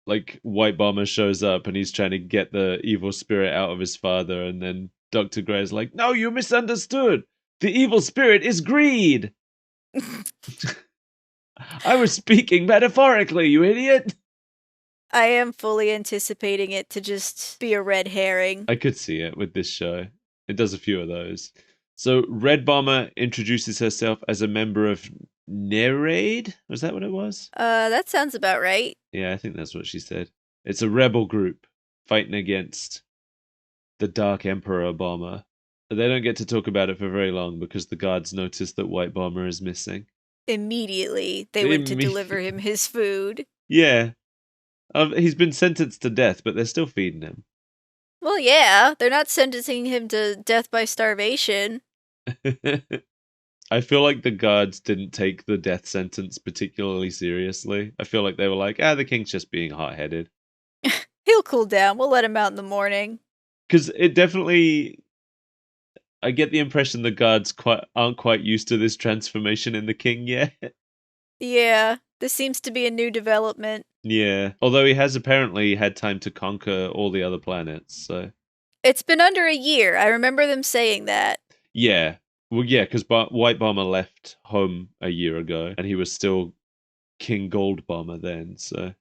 Speaker 1: like White Bomber shows up and he's trying to get the evil spirit out of his father, and then Dr. Gray's like, "No, you misunderstood. The evil spirit is greed. I was speaking metaphorically, you idiot."
Speaker 2: I am fully anticipating it to just be a red herring.
Speaker 1: I could see it with this show. It does a few of those. So Red Bomber introduces herself as a member of Nereid? Was that what it was?
Speaker 2: That sounds about right.
Speaker 1: Yeah, I think that's what she said. It's a rebel group fighting against the Dark Emperor Bomber. They don't get to talk about it for very long because the guards notice that White Bomber is missing.
Speaker 2: Immediately, they went to deliver him his food.
Speaker 1: Yeah. He's been sentenced to death, but they're still feeding him.
Speaker 2: Well, yeah, they're not sentencing him to death by starvation.
Speaker 1: I feel like the guards didn't take the death sentence particularly seriously. I feel like they were like, the king's just being hot-headed.
Speaker 2: He'll cool down. We'll let him out in the morning.
Speaker 1: Because it definitely... I get the impression the guards aren't quite used to this transformation in the king yet.
Speaker 2: Yeah, this seems to be a new development.
Speaker 1: Yeah, although he has apparently had time to conquer all the other planets, so...
Speaker 2: It's been under a year. I remember them saying that.
Speaker 1: Yeah. Well, yeah, because White Bomber left home a year ago, and he was still King Gold Bomber then, so...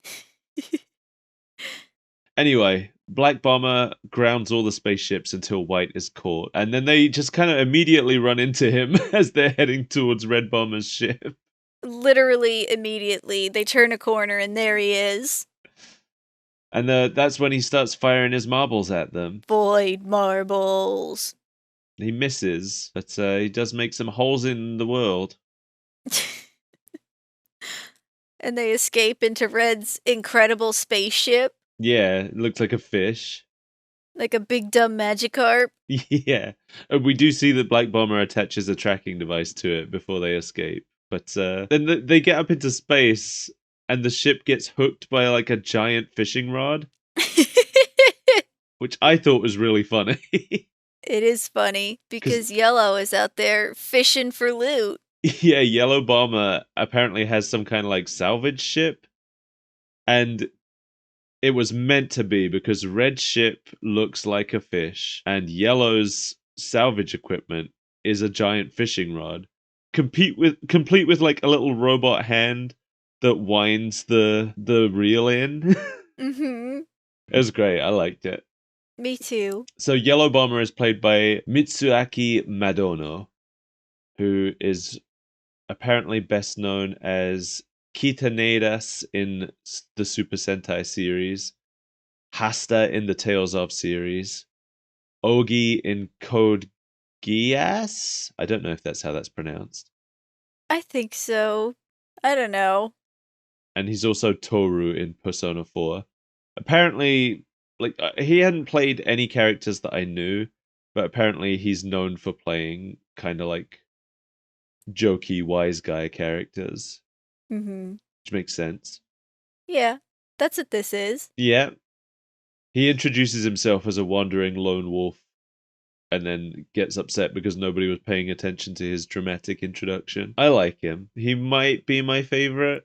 Speaker 1: Anyway, Black Bomber grounds all the spaceships until White is caught, and then they just kind of immediately run into him as they're heading towards Red Bomber's ship.
Speaker 2: Literally immediately. They turn a corner and there he is.
Speaker 1: And that's when he starts firing his marbles at them.
Speaker 2: Void marbles.
Speaker 1: He misses, but he does make some holes in the world.
Speaker 2: And they escape into Red's incredible spaceship.
Speaker 1: Yeah, it looks like a fish.
Speaker 2: Like a big dumb Magikarp.
Speaker 1: Yeah. And we do see that Black Bomber attaches a tracking device to it before they escape. But then they get up into space and the ship gets hooked by like a giant fishing rod. Which I thought was really funny.
Speaker 2: It is funny because Yellow is out there fishing for loot.
Speaker 1: Yeah, Yellow Bomber apparently has some kind of like salvage ship. And it was meant to be because Red ship looks like a fish and Yellow's salvage equipment is a giant fishing rod. Complete with like a little robot hand that winds the reel in.
Speaker 2: Mm-hmm.
Speaker 1: It was great. I liked it.
Speaker 2: Me too.
Speaker 1: So Yellow Bomber is played by Mitsuaki Madono, who is apparently best known as Kitanedas in the Super Sentai series, Hasta in the Tales of series, Ogi in Code Geass? I don't know if that's how that's pronounced.
Speaker 2: I think so. I don't know.
Speaker 1: And he's also Toru in Persona 4. Apparently, like, he hadn't played any characters that I knew, but apparently he's known for playing kind of like jokey wise guy characters.
Speaker 2: Mm-hmm.
Speaker 1: Which makes sense.
Speaker 2: Yeah, that's what this is.
Speaker 1: Yeah. He introduces himself as a wandering lone wolf and then gets upset because nobody was paying attention to his dramatic introduction. I like him. He might be my favorite.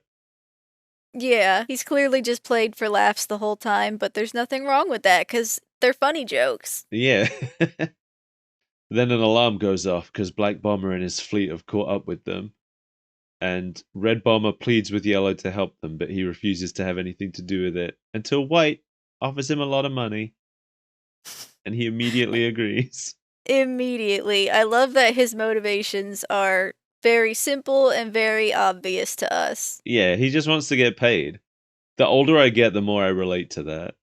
Speaker 2: Yeah, he's clearly just played for laughs the whole time, but there's nothing wrong with that because they're funny jokes.
Speaker 1: Yeah. Then an alarm goes off because Black Bomber and his fleet have caught up with them. And Red Bomber pleads with Yellow to help them, but he refuses to have anything to do with it until White offers him a lot of money. And he immediately agrees.
Speaker 2: Immediately. I love that his motivations are very simple and very obvious to us.
Speaker 1: Yeah, he just wants to get paid. The older I get, the more I relate to that.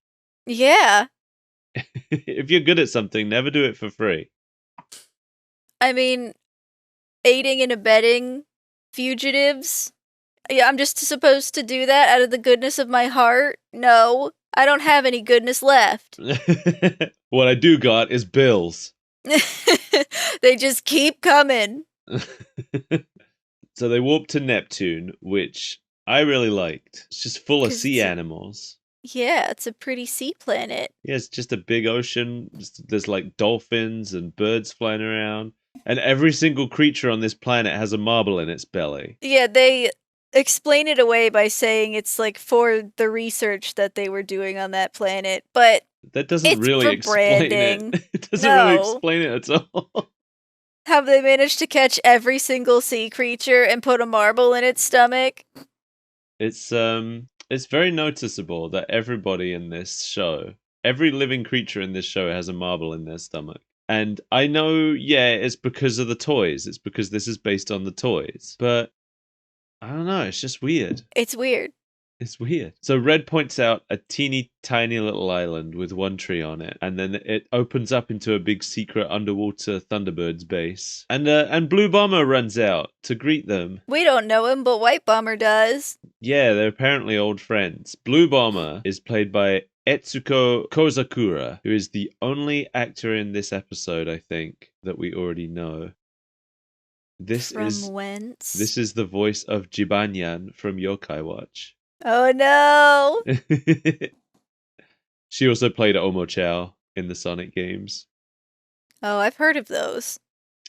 Speaker 2: Yeah.
Speaker 1: If you're good at something, never do it for free.
Speaker 2: I mean, aiding and abetting fugitives? Yeah, I'm just supposed to do that out of the goodness of my heart? No, I don't have any goodness left.
Speaker 1: What I do got is bills.
Speaker 2: They just keep coming.
Speaker 1: So they warp to Neptune, which I really liked. It's just full of sea animals.
Speaker 2: Yeah, it's a pretty sea planet.
Speaker 1: Yeah, it's just a big ocean. There's like dolphins and birds flying around. And every single creature on this planet has a marble in its belly.
Speaker 2: Yeah, they explain it away by saying it's like for the research that they were doing on that planet, but
Speaker 1: that doesn't
Speaker 2: it's
Speaker 1: really
Speaker 2: for
Speaker 1: explain it.
Speaker 2: branding.
Speaker 1: It doesn't really
Speaker 2: No.
Speaker 1: explain it at all.
Speaker 2: Have they managed to catch every single sea creature and put a marble in its stomach?
Speaker 1: It's very noticeable that everybody in this show, every living creature in this show has a marble in their stomach. And I know, yeah, it's because of the toys. It's because this is based on the toys. But I don't know, it's just weird.
Speaker 2: It's weird.
Speaker 1: It's weird. So Red points out a teeny tiny little island with one tree on it, and then it opens up into a big secret underwater Thunderbirds base. And Blue Bomber runs out to greet them.
Speaker 2: We don't know him, but White Bomber does.
Speaker 1: Yeah, they're apparently old friends. Blue Bomber is played by Etsuko Kozakura, who is the only actor in this episode, I think, that we already know. This
Speaker 2: whence?
Speaker 1: is the voice of Jibanyan from Yokai Watch.
Speaker 2: Oh no!
Speaker 1: She also played Omo Chow in the Sonic games.
Speaker 2: Oh, I've heard of those.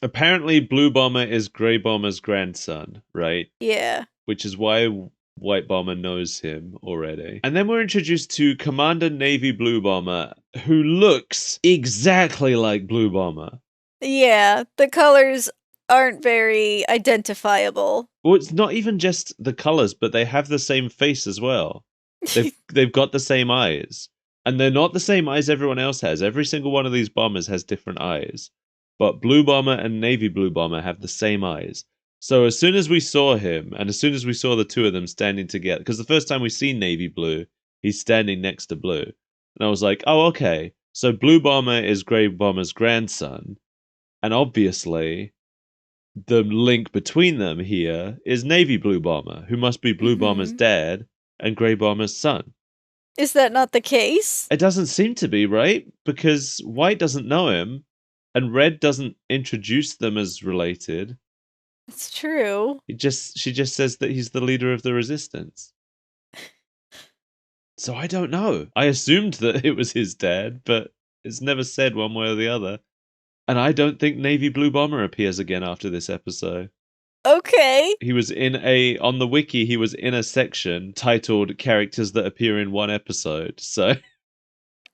Speaker 1: Apparently, Blue Bomber is Grey Bomber's grandson, right?
Speaker 2: Yeah.
Speaker 1: Which is why White Bomber knows him already. And then we're introduced to Commander Navy Blue Bomber, who looks exactly like Blue Bomber.
Speaker 2: Yeah, the colors aren't very identifiable.
Speaker 1: Well, it's not even just the colors, but they have the same face as well. They've got the same eyes. And they're not the same eyes everyone else has. Every single one of these bombers has different eyes. But Blue Bomber and Navy Blue Bomber have the same eyes. So as soon as we saw him, and as soon as we saw the two of them standing together, because the first time we see Navy Blue, he's standing next to Blue. And I was like, oh, okay. So Blue Bomber is Grey Bomber's grandson. And obviously, the link between them here is Navy Blue Bomber, who must be Blue Bomber's dad and Grey Bomber's son.
Speaker 2: Is that not the case?
Speaker 1: It doesn't seem to be, right? Because White doesn't know him, and Red doesn't introduce them as related.
Speaker 2: It's true.
Speaker 1: She just says that he's the leader of the resistance. So I don't know. I assumed that it was his dad, but it's never said one way or the other. And I don't think Navy Blue Bomber appears again after this episode.
Speaker 2: Okay.
Speaker 1: He was on the wiki, he was in a section titled Characters That Appear in One Episode, so.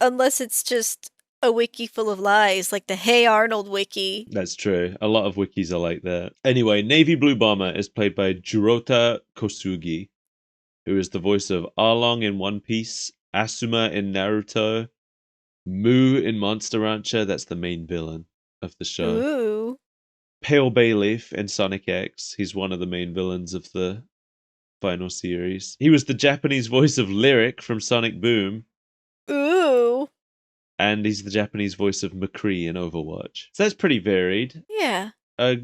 Speaker 2: Unless it's just a wiki full of lies, like the Hey Arnold wiki.
Speaker 1: That's true. A lot of wikis are like that. Anyway, Navy Blue Bomber is played by Jurota Kosugi, who is the voice of Arlong in One Piece, Asuma in Naruto, Mu in Monster Rancher, that's the main villain of the show.
Speaker 2: Ooh.
Speaker 1: Pale Bayleaf in Sonic X. He's one of the main villains of the final series. He was the Japanese voice of Lyric from Sonic Boom.
Speaker 2: Ooh.
Speaker 1: And he's the Japanese voice of McCree in Overwatch. So that's pretty varied.
Speaker 2: Yeah.
Speaker 1: A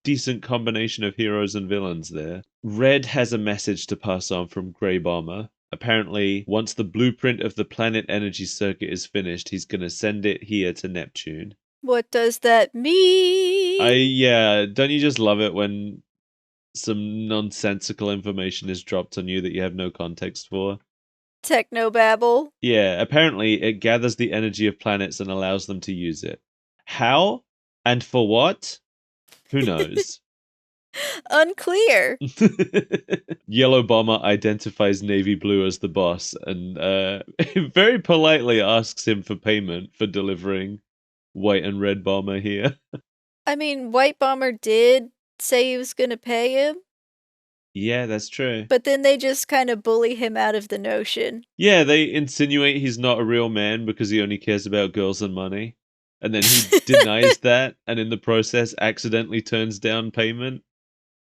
Speaker 1: decent combination of heroes and villains there. Red has a message to pass on from Grey Bomber. Apparently, once the blueprint of the planet energy circuit is finished, he's going to send it here to Neptune.
Speaker 2: What does that mean?
Speaker 1: Don't you just love it when some nonsensical information is dropped on you that you have no context for?
Speaker 2: Technobabble.
Speaker 1: Yeah, apparently it gathers the energy of planets and allows them to use it. How? And for what? Who knows?
Speaker 2: Unclear.
Speaker 1: Yellow Bomber identifies Navy Blue as the boss and very politely asks him for payment for delivering White and Red Bomber here.
Speaker 2: I mean, White Bomber did say he was going to pay him.
Speaker 1: Yeah, that's true.
Speaker 2: But then they just kind of bully him out of the notion.
Speaker 1: Yeah, they insinuate he's not a real man because he only cares about girls and money. And then he denies that, and in the process accidentally turns down payment.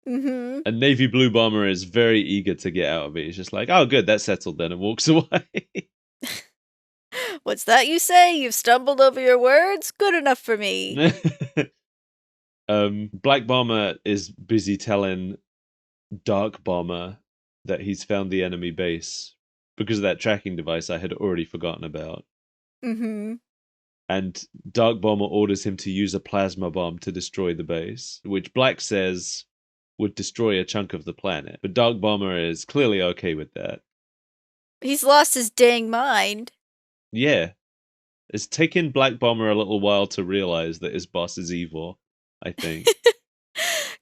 Speaker 2: Mm-hmm.
Speaker 1: And Navy Blue Bomber is very eager to get out of it. He's just like, oh, good, that's settled then, and walks away.
Speaker 2: What's that you say? You've stumbled over your words? Good enough for me.
Speaker 1: Black Bomber is busy telling Dark Bomber that he's found the enemy base because of that tracking device I had already forgotten about.
Speaker 2: Mm-hmm.
Speaker 1: And Dark Bomber orders him to use a plasma bomb to destroy the base, which Black says would destroy a chunk of the planet. But Dark Bomber is clearly okay with that.
Speaker 2: He's lost his dang mind.
Speaker 1: Yeah. It's taken Black Bomber a little while to realize that his boss is evil, I think.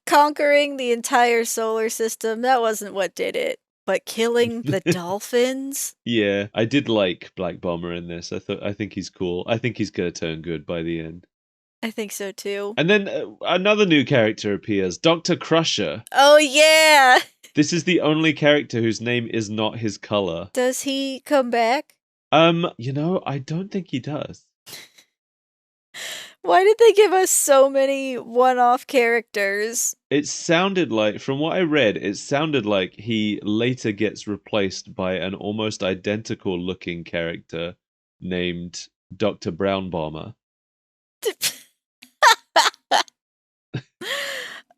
Speaker 2: conquering the entire solar system, that wasn't what did it. But killing the dolphins?
Speaker 1: Yeah, I did like Black Bomber in this. I think he's cool. I think he's gonna turn good by the end.
Speaker 2: I think so too.
Speaker 1: And then another new character appears, Dr. Crusher.
Speaker 2: Oh yeah!
Speaker 1: This is the only character whose name is not his color.
Speaker 2: Does he come back?
Speaker 1: I don't think he does.
Speaker 2: Why did they give us so many one-off characters?
Speaker 1: It sounded like, from what I read, it sounded like he later gets replaced by an almost identical looking character named Dr. Brown Bomber.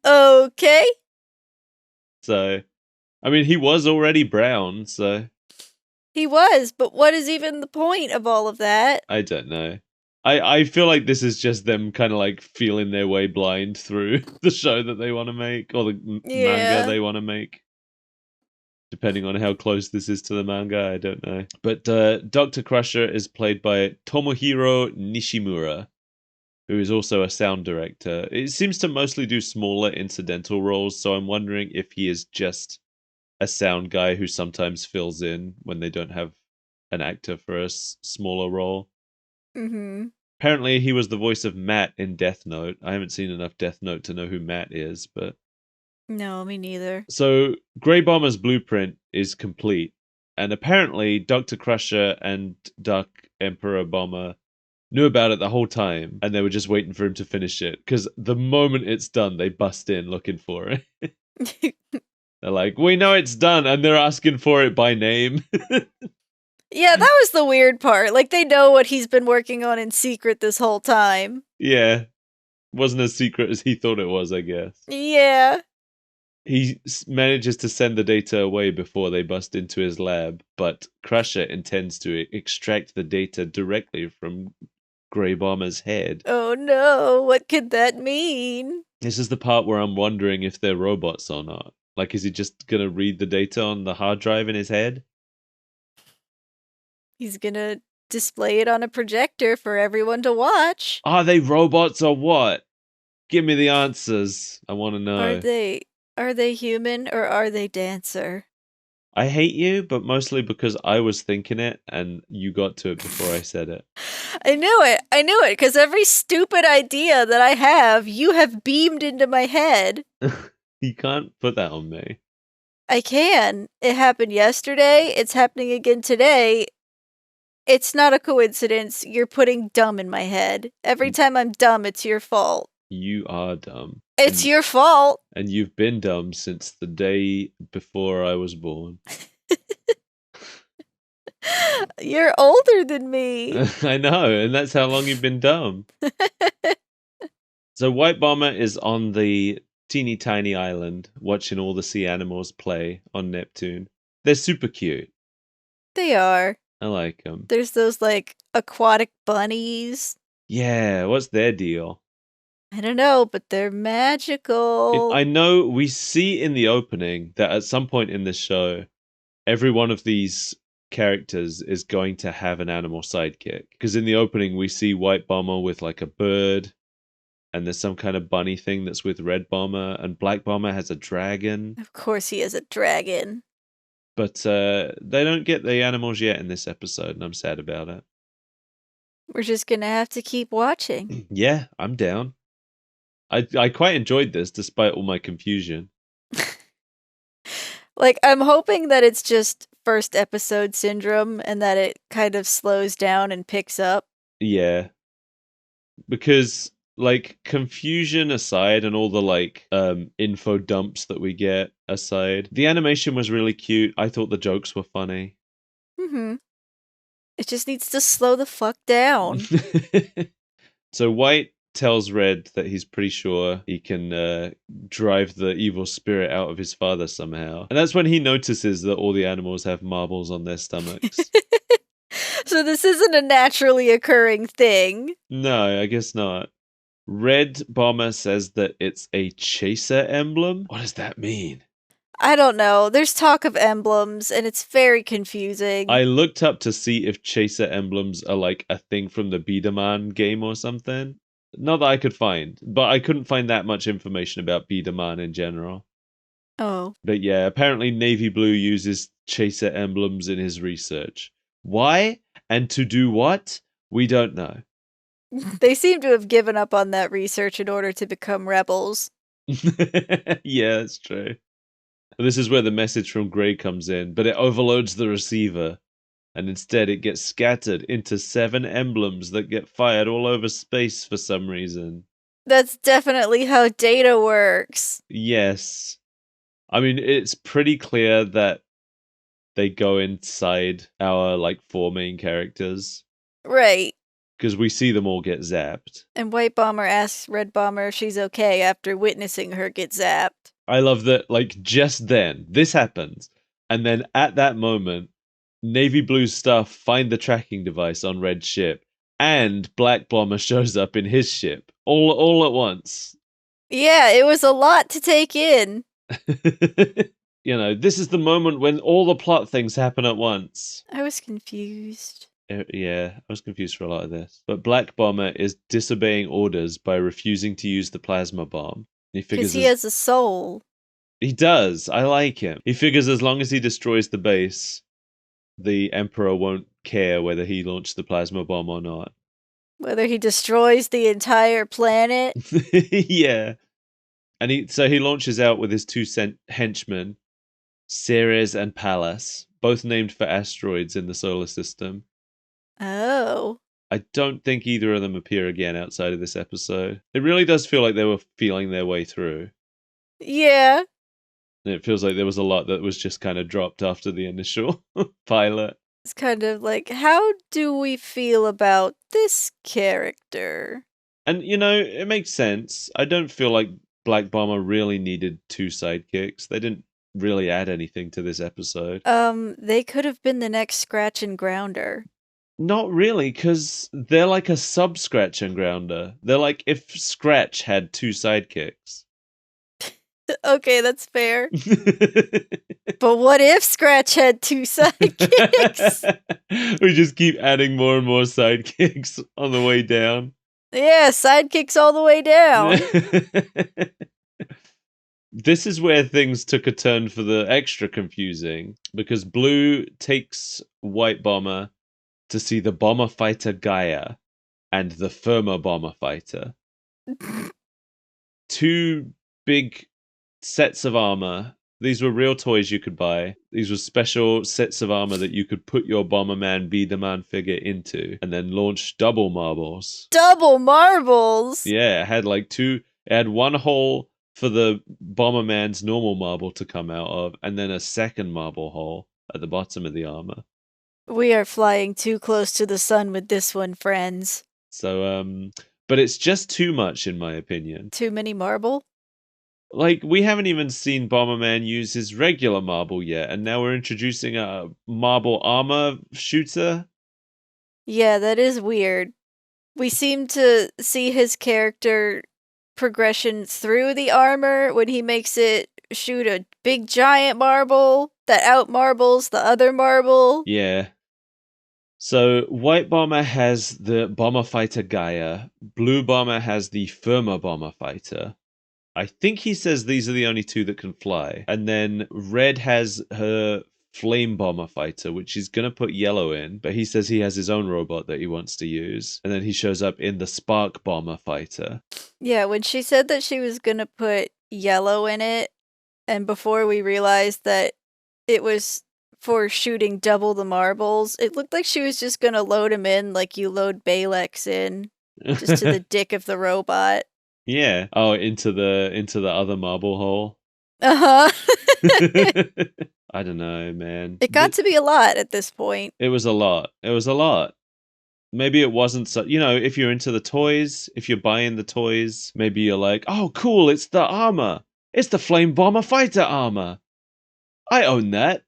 Speaker 2: Okay.
Speaker 1: So, I mean, he was already brown, so.
Speaker 2: He was, but what is even the point of all of that?
Speaker 1: I don't know. I feel like this is just them kind of like feeling their way blind through the show that they want to make, or the manga they want to make. Depending on how close this is to the manga, I don't know. But Dr. Crusher is played by Tomohiro Nishimura, who is also a sound director. It seems to mostly do smaller incidental roles, so I'm wondering if he is just a sound guy who sometimes fills in when they don't have an actor for a smaller role.
Speaker 2: Mm-hmm.
Speaker 1: Apparently, he was the voice of Matt in Death Note. I haven't seen enough Death Note to know who Matt is, but...
Speaker 2: No, me neither.
Speaker 1: So, Grey Bomber's blueprint is complete, and apparently Dr. Crusher and Dark Emperor Bomber knew about it the whole time, and they were just waiting for him to finish it, because the moment it's done, they bust in looking for it. They're like, we know it's done, and they're asking for it by name.
Speaker 2: Yeah, that was the weird part. Like, they know what he's been working on in secret this whole time.
Speaker 1: Yeah. Wasn't as secret as he thought it was, I guess.
Speaker 2: Yeah.
Speaker 1: He manages to send the data away before they bust into his lab, but Crusher intends to extract the data directly from Grey Bomber's head.
Speaker 2: Oh no, what could that mean?
Speaker 1: This is the part where I'm wondering if they're robots or not. Like, is he just gonna read the data on the hard drive in his head?
Speaker 2: He's gonna display it on a projector for everyone to watch.
Speaker 1: Are they robots or what? Give me the answers. I want to know.
Speaker 2: Are they human or are they dancer?
Speaker 1: I hate you, but mostly because I was thinking it and you got to it before I said it.
Speaker 2: I knew it, because every stupid idea that I have, you have beamed into my head.
Speaker 1: You can't put that on me.
Speaker 2: I can. It happened yesterday, it's happening again today. It's not a coincidence. You're putting dumb in my head. Every time I'm dumb, it's your fault.
Speaker 1: You are dumb.
Speaker 2: It's your fault.
Speaker 1: And you've been dumb since the day before I was born.
Speaker 2: You're older than me.
Speaker 1: I know, and that's how long you've been dumb. So White Bomber is on the teeny tiny island watching all the sea animals play on Neptune. They're super cute.
Speaker 2: They are.
Speaker 1: I like them.
Speaker 2: There's those, like, aquatic bunnies.
Speaker 1: Yeah, what's their deal?
Speaker 2: I don't know, but they're magical.
Speaker 1: I know we see in the opening that at some point in this show, every one of these characters is going to have an animal sidekick. Because in the opening, we see White Bomber with like a bird, and there's some kind of bunny thing that's with Red Bomber, and Black Bomber has a dragon.
Speaker 2: Of course he has a dragon.
Speaker 1: But they don't get the animals yet in this episode, and I'm sad about it.
Speaker 2: We're just gonna have to keep watching.
Speaker 1: Yeah, I'm down. I quite enjoyed this, despite all my confusion.
Speaker 2: Like, I'm hoping that it's just first episode syndrome, and that it kind of slows down and picks up.
Speaker 1: Yeah. Because, like, confusion aside and all the, like, info dumps that we get aside, the animation was really cute. I thought the jokes were funny.
Speaker 2: Mm-hmm. It just needs to slow the fuck down.
Speaker 1: So White tells Red that he's pretty sure he can drive the evil spirit out of his father somehow. And that's when he notices that all the animals have marbles on their stomachs.
Speaker 2: So this isn't a naturally occurring thing.
Speaker 1: No, I guess not. Red Bomber says that it's a chaser emblem. What does that mean?
Speaker 2: I don't know. There's talk of emblems, and it's very confusing.
Speaker 1: I looked up to see if chaser emblems are like a thing from the B-Daman game or something. Not that I could find, but I couldn't find that much information about B-Daman in general.
Speaker 2: Oh.
Speaker 1: But yeah, apparently Navy Blue uses chaser emblems in his research. Why and to do what? We don't know.
Speaker 2: They seem to have given up on that research in order to become rebels.
Speaker 1: Yeah, that's true. This is where the message from Gray comes in, but it overloads the receiver, and instead it gets scattered into 7 emblems that get fired all over space for some reason.
Speaker 2: That's definitely how data works.
Speaker 1: Yes. I mean, it's pretty clear that they go inside our, 4 main characters.
Speaker 2: Right.
Speaker 1: Because we see them all get zapped.
Speaker 2: And White Bomber asks Red Bomber if she's okay after witnessing her get zapped.
Speaker 1: I love that, just then, this happens, and then at that moment, Navy Blue's stuff find the tracking device on Red's ship, and Black Bomber shows up in his ship, all at once.
Speaker 2: Yeah, it was a lot to take in.
Speaker 1: This is the moment when all the plot things happen at once.
Speaker 2: I was confused.
Speaker 1: Yeah, I was confused for a lot of this. But Black Bomber is disobeying orders by refusing to use the plasma bomb.
Speaker 2: Because he has a soul.
Speaker 1: He does. I like him. He figures as long as he destroys the base, the Emperor won't care whether he launched the plasma bomb or not.
Speaker 2: Whether he destroys the entire planet?
Speaker 1: Yeah. And he launches out with his 2 henchmen, Ceres and Pallas, both named for asteroids in the solar system.
Speaker 2: Oh.
Speaker 1: I don't think either of them appear again outside of this episode. It really does feel like they were feeling their way through.
Speaker 2: Yeah.
Speaker 1: And it feels like there was a lot that was just kind of dropped after the initial pilot.
Speaker 2: It's kind of like, how do we feel about this character?
Speaker 1: And, it makes sense. I don't feel like Black Bomber really needed 2 sidekicks. They didn't really add anything to this episode.
Speaker 2: They could have been the next Scratch and Grounder.
Speaker 1: Not really, because they're like a sub-Scratch and Grounder. They're like if Scratch had 2 sidekicks.
Speaker 2: Okay, that's fair. But what if Scratch had 2 sidekicks?
Speaker 1: We just keep adding more and more sidekicks on the way down.
Speaker 2: Yeah, sidekicks all the way down.
Speaker 1: This is where things took a turn for the extra confusing, because Blue takes White Bomber to see the Bomber Fighter Gaia and the Firma Bomber Fighter. 2 big sets of armor. These were real toys you could buy. These were special sets of armor that you could put your Bomberman B-Daman figure into and then launch double marbles.
Speaker 2: Double marbles?
Speaker 1: Yeah, it had it had 1 hole for the Bomberman's normal marble to come out of, and then a second marble hole at the bottom of the armor.
Speaker 2: We are flying too close to the sun with this one, friends.
Speaker 1: So, but it's just too much in my opinion.
Speaker 2: Too many marble?
Speaker 1: We haven't even seen Bomberman use his regular marble yet, and now we're introducing a marble armor shooter?
Speaker 2: Yeah, that is weird. We seem to see his character progression through the armor when he makes it shoot a big giant marble that out-marbles the other marble.
Speaker 1: Yeah. So, White Bomber has the Bomber Fighter Gaia, Blue Bomber has the Firma Bomber Fighter. I think he says these are the only 2 that can fly. And then Red has her Flame Bomber Fighter, which he's going to put Yellow in, but he says he has his own robot that he wants to use. And then he shows up in the Spark Bomber Fighter.
Speaker 2: Yeah, when she said that she was going to put Yellow in it, and before we realized that it was for shooting double the marbles, it looked like she was just going to load him in like you load Balex in, just to the dick of the robot.
Speaker 1: Yeah. Oh, into the other marble hole.
Speaker 2: Uh-huh.
Speaker 1: I don't know, man.
Speaker 2: It got to be a lot at this point.
Speaker 1: It was a lot. It was a lot. Maybe it wasn't so, if you're into the toys, if you're buying the toys, maybe you're like, oh, cool, it's the armor. It's the Flame Bomber Fighter armor. I own that.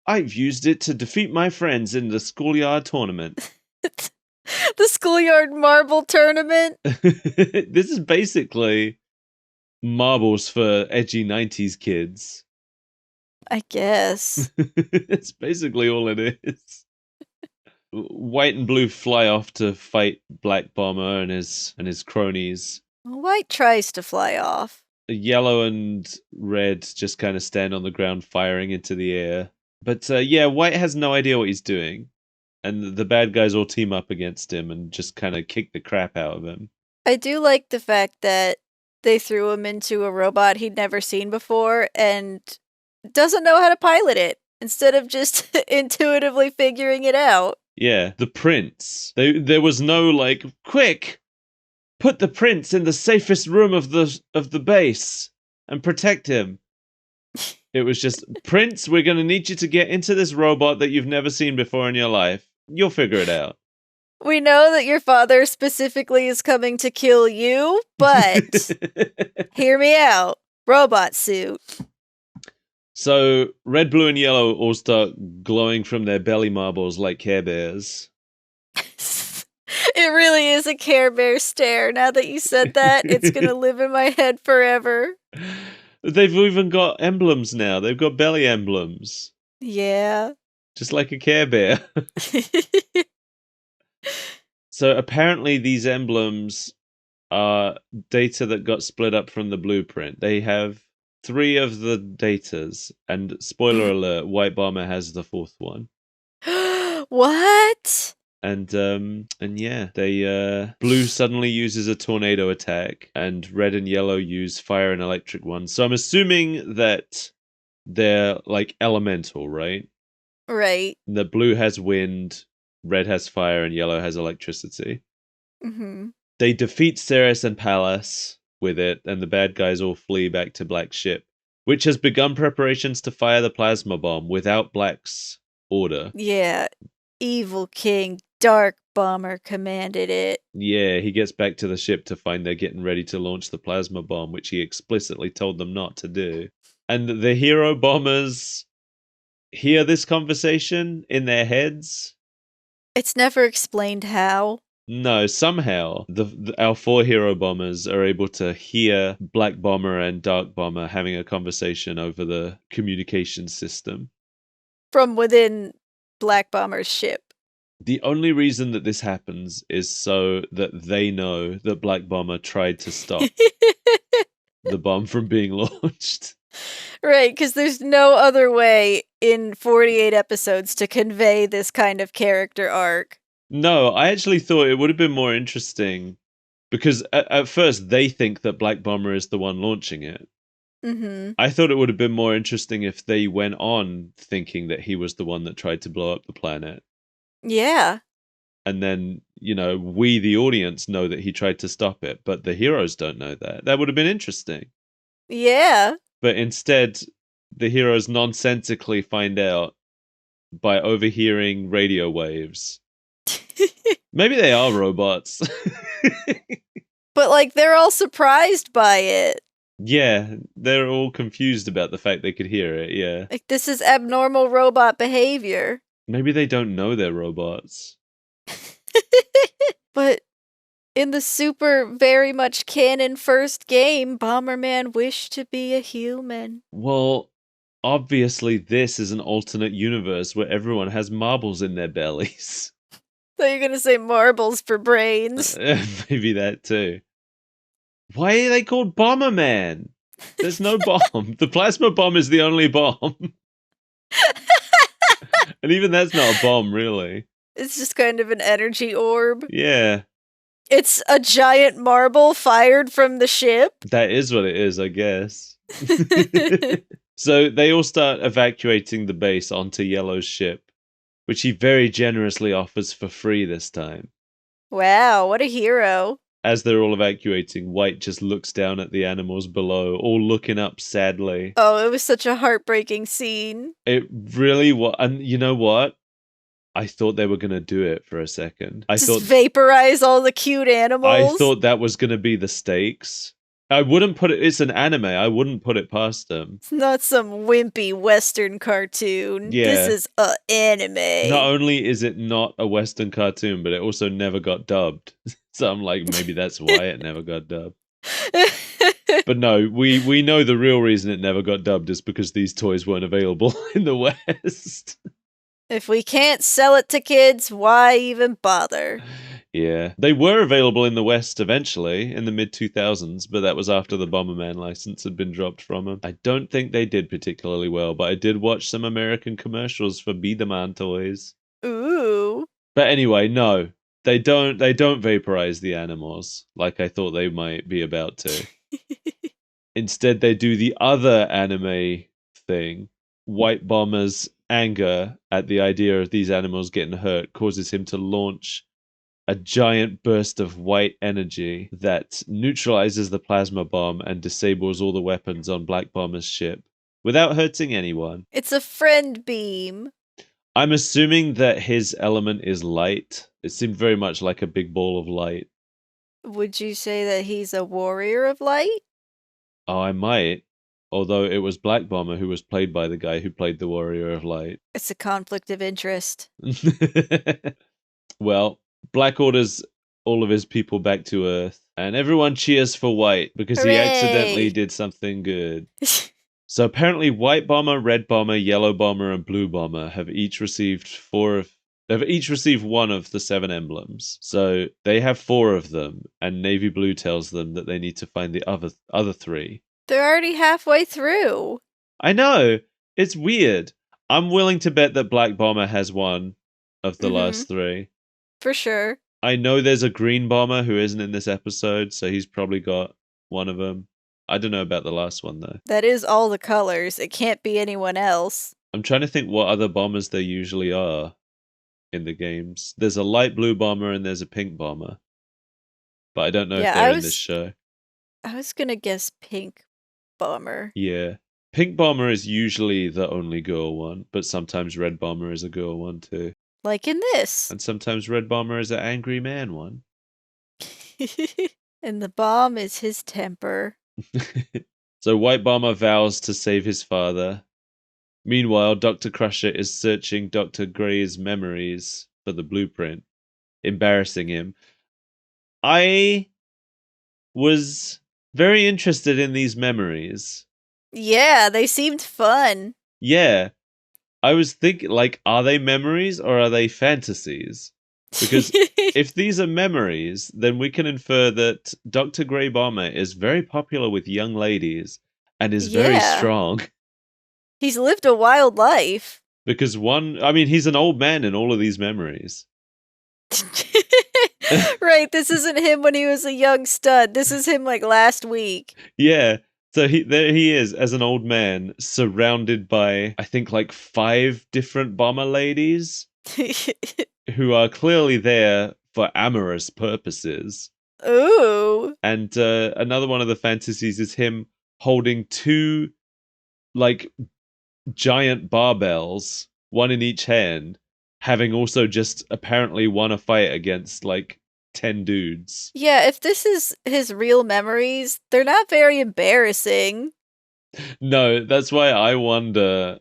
Speaker 1: I've used it to defeat my friends in the schoolyard tournament.
Speaker 2: The schoolyard marble tournament?
Speaker 1: This is basically marbles for edgy 90s kids.
Speaker 2: I guess.
Speaker 1: It's basically all it is. White and Blue fly off to fight Black Bomber and his cronies.
Speaker 2: White tries to fly off.
Speaker 1: Yellow and Red just kind of stand on the ground firing into the air. But yeah, White has no idea what he's doing. And the bad guys all team up against him and just kind of kick the crap out of him.
Speaker 2: I do like the fact that they threw him into a robot he'd never seen before and doesn't know how to pilot it, instead of just intuitively figuring it out.
Speaker 1: Yeah, the prince. There was no like, quick, put the prince in the safest room of the base and protect him. It was just, Prince, we're going to need you to get into this robot that you've never seen before in your life. You'll figure it out.
Speaker 2: We know that your father specifically is coming to kill you, but hear me out. Robot suit.
Speaker 1: So, Red, Blue, and Yellow all start glowing from their belly marbles like Care Bears.
Speaker 2: It really is a Care Bear stare. Now that you said that, it's going to live in my head forever.
Speaker 1: They've even got emblems now. They've got belly emblems.
Speaker 2: Yeah.
Speaker 1: Just like a Care Bear. So apparently these emblems are data that got split up from the blueprint. They have 3 of the datas, and spoiler alert, White Bomber has the 4th one.
Speaker 2: What?
Speaker 1: And yeah, Blue suddenly uses a tornado attack, and Red and Yellow use fire and electric ones. So I'm assuming that they're like elemental, right?
Speaker 2: Right.
Speaker 1: That Blue has wind, Red has fire, and Yellow has electricity.
Speaker 2: Mm-hmm.
Speaker 1: They defeat Ceres and Pallas with it, and the bad guys all flee back to Black's ship, which has begun preparations to fire the plasma bomb without Black's order.
Speaker 2: Yeah. Evil King Dark Bomber commanded it.
Speaker 1: Yeah, he gets back to the ship to find they're getting ready to launch the plasma bomb, which he explicitly told them not to do. And the hero bombers hear this conversation in their heads.
Speaker 2: It's never explained how.
Speaker 1: No, somehow our 4 hero bombers are able to hear Black Bomber and Dark Bomber having a conversation over the communication system.
Speaker 2: From within Black Bomber's ship.
Speaker 1: The only reason that this happens is so that they know that Black Bomber tried to stop the bomb from being launched.
Speaker 2: Right, because there's no other way in 48 episodes to convey this kind of character arc.
Speaker 1: No, I actually thought it would have been more interesting because at first they think that Black Bomber is the one launching it.
Speaker 2: Mm-hmm.
Speaker 1: I thought it would have been more interesting if they went on thinking that he was the one that tried to blow up the planet.
Speaker 2: Yeah.
Speaker 1: And then, we, the audience, know that he tried to stop it, but the heroes don't know that. That would have been interesting.
Speaker 2: Yeah.
Speaker 1: But instead, the heroes nonsensically find out by overhearing radio waves. Maybe they are robots.
Speaker 2: But, they're all surprised by it.
Speaker 1: Yeah, they're all confused about the fact they could hear it, yeah.
Speaker 2: This is abnormal robot behavior.
Speaker 1: Maybe they don't know they're robots.
Speaker 2: But in the super very much canon first game, Bomberman wished to be a human.
Speaker 1: Well, obviously this is an alternate universe where everyone has marbles in their bellies.
Speaker 2: So you're gonna say marbles for brains.
Speaker 1: Maybe that too. Why are they called Bomberman? There's no bomb. The plasma bomb is the only bomb. And even that's not a bomb, really.
Speaker 2: It's just kind of an energy orb.
Speaker 1: Yeah.
Speaker 2: It's a giant marble fired from the ship.
Speaker 1: That is what it is, I guess. So they all start evacuating the base onto Yellow's ship, which he very generously offers for free this time.
Speaker 2: Wow, what a hero.
Speaker 1: As they're all evacuating, White just looks down at the animals below, all looking up sadly.
Speaker 2: Oh, it was such a heartbreaking scene.
Speaker 1: It really was. And you know what? I thought they were going to do it for a second. I thought
Speaker 2: vaporize all the cute animals.
Speaker 1: I thought that was going to be the stakes. I wouldn't put it... It's an anime. I wouldn't put it past them.
Speaker 2: It's not some wimpy Western cartoon.
Speaker 1: Yeah.
Speaker 2: This is an anime.
Speaker 1: Not only is it not a Western cartoon, but it also never got dubbed. So I'm like, maybe that's why it never got dubbed. But no, we know the real reason it never got dubbed is because these toys weren't available in the West.
Speaker 2: If we can't sell it to kids, why even bother?
Speaker 1: Yeah. They were available in the West eventually, in the mid-2000s, but that was after the Bomberman license had been dropped from them. I don't think they did particularly well, but I did watch some American commercials for B-Daman toys.
Speaker 2: Ooh.
Speaker 1: But anyway, no. They don't vaporize the animals like I thought they might be about to. Instead, they do the other anime thing. White Bomber's anger at the idea of these animals getting hurt causes him to launch a giant burst of white energy that neutralizes the plasma bomb and disables all the weapons on Black Bomber's ship without hurting anyone.
Speaker 2: It's a friend beam.
Speaker 1: I'm assuming that his element is light. It seemed very much like a big ball of light.
Speaker 2: Would you say that he's a warrior of light?
Speaker 1: Oh, I might. Although it was Black Bomber who was played by the guy who played the Warrior of Light.
Speaker 2: It's a conflict of interest.
Speaker 1: Well, Black orders all of his people back to Earth, and everyone cheers for White because
Speaker 2: Hooray!
Speaker 1: He accidentally did something good. So apparently White Bomber, Red Bomber, Yellow Bomber, and Blue Bomber have each received one of the 7 emblems. So they have 4 of them, and Navy Blue tells them that they need to find the other 3.
Speaker 2: They're already halfway through.
Speaker 1: I know. It's weird. I'm willing to bet that Black Bomber has one of the last 3.
Speaker 2: For sure.
Speaker 1: I know there's a Green Bomber who isn't in this episode, so he's probably got one of them. I don't know about the last one, though.
Speaker 2: That is all the colors. It can't be anyone else.
Speaker 1: I'm trying to think what other bombers there usually are in the games. There's a light blue bomber and there's a pink bomber. But I don't know if they're in this show.
Speaker 2: I was gonna guess pink bomber.
Speaker 1: Yeah. Pink bomber is usually the only girl one, but sometimes red bomber is a girl one too.
Speaker 2: Like in this.
Speaker 1: And sometimes red bomber is an angry man one.
Speaker 2: And the bomb is his temper.
Speaker 1: So White Bomber vows to save his father. Meanwhile, Dr. Crusher is searching Dr. Gray's memories for the blueprint, embarrassing him. I was very interested in these memories.
Speaker 2: Yeah, they seemed fun.
Speaker 1: Yeah. I was thinking, like, are they memories or are they fantasies? Because if these are memories, then we can infer that Dr. Grey Bomber is very popular with young ladies and is very strong.
Speaker 2: He's lived a wild life.
Speaker 1: Because he's an old man in all of these memories.
Speaker 2: Right, this isn't him when he was a young stud. This is him like last week.
Speaker 1: Yeah. So there he is as an old man surrounded by, I think, like 5 different bomber ladies. Who are clearly there for amorous purposes.
Speaker 2: Ooh.
Speaker 1: And another one of the fantasies is him holding 2, like, giant barbells, one in each hand, having also just apparently won a fight against, like, 10 dudes.
Speaker 2: Yeah, if this is his real memories, they're not very embarrassing.
Speaker 1: No, that's why I wonder...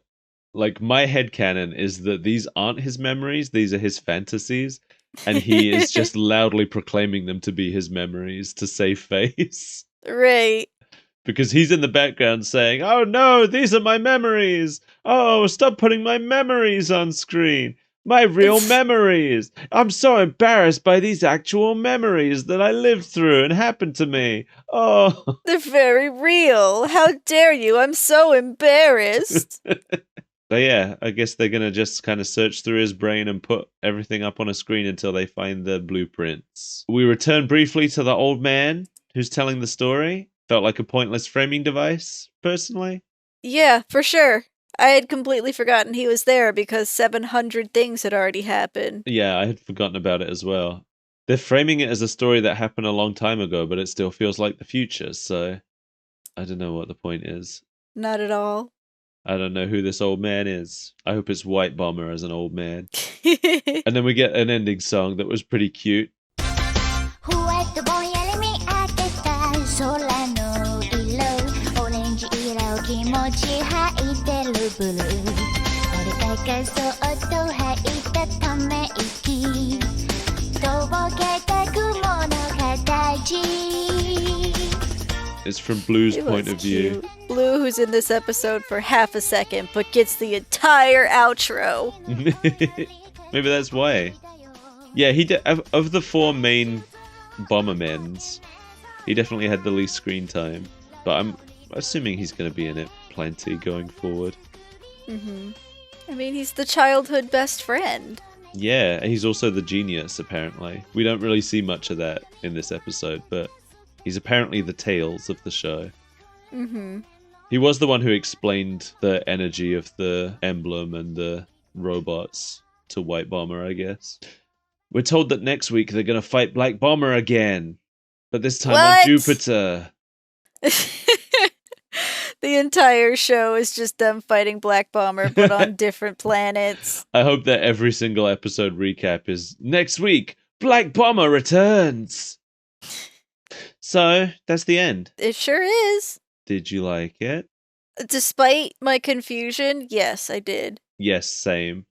Speaker 1: Like, my headcanon is that these aren't his memories, these are his fantasies, and he is just loudly proclaiming them to be his memories to save face.
Speaker 2: Right.
Speaker 1: Because he's in the background saying, "Oh no, these are my memories! Oh, stop putting my memories on screen! My real memories! I'm so embarrassed by these actual memories that I lived through and happened to me! Oh!"
Speaker 2: They're very real! How dare you! I'm so embarrassed!
Speaker 1: So yeah, I guess they're going to just kind of search through his brain and put everything up on a screen until they find the blueprints. We return briefly to the old man who's telling the story. Felt like a pointless framing device, personally.
Speaker 2: Yeah, for sure. I had completely forgotten he was there because 700 things had already happened.
Speaker 1: Yeah, I had forgotten about it as well. They're framing it as a story that happened a long time ago, but it still feels like the future, so I don't know what the point is.
Speaker 2: Not at all.
Speaker 1: I don't know who this old man is. I hope it's White Bomber as an old man. And then we get an ending song that was pretty cute. It's from Blue's point of view.
Speaker 2: Cute. Blue, who's in this episode for half a second, but gets the entire outro.
Speaker 1: Maybe that's why. Yeah, of the 4 main Bombermans, he definitely had the least screen time. But I'm assuming he's going to be in it plenty going forward.
Speaker 2: I mean, he's the childhood best friend.
Speaker 1: Yeah, and he's also the genius, apparently. We don't really see much of that in this episode, but he's apparently the Tails of the show. He was the one who explained the energy of the emblem and the robots to White Bomber, I guess. We're told that next week they're going to fight Black Bomber again, but this time on Jupiter.
Speaker 2: The entire show is just them fighting Black Bomber, but on different planets.
Speaker 1: I hope that every single episode recap is next week, Black Bomber returns. So, that's the end.
Speaker 2: It sure is.
Speaker 1: Did you like it?
Speaker 2: Despite my confusion, yes, I did.
Speaker 1: Yes, same.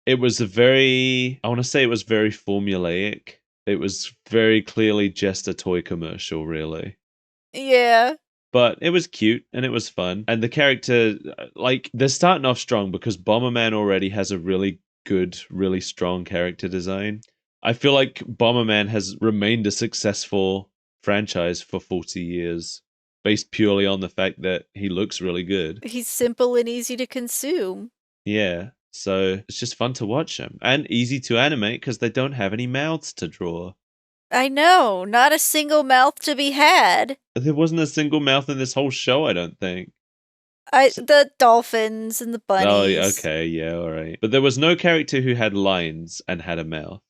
Speaker 1: It was I want to say it was very formulaic. It was very clearly just a toy commercial, really.
Speaker 2: Yeah.
Speaker 1: But it was cute and it was fun. And the character, they're starting off strong because Bomberman already has a really good, really strong character design. I feel like Bomberman has remained a successful franchise for 40 years, based purely on the fact that he looks really good.
Speaker 2: He's simple and easy to consume.
Speaker 1: Yeah, so it's just fun to watch him. And easy to animate because they don't have any mouths to draw.
Speaker 2: I know, not a single mouth to be had.
Speaker 1: There wasn't a single mouth in this whole show, I don't think.
Speaker 2: The dolphins and the bunnies.
Speaker 1: Oh, okay, yeah, alright. But there was no character who had lines and had a mouth.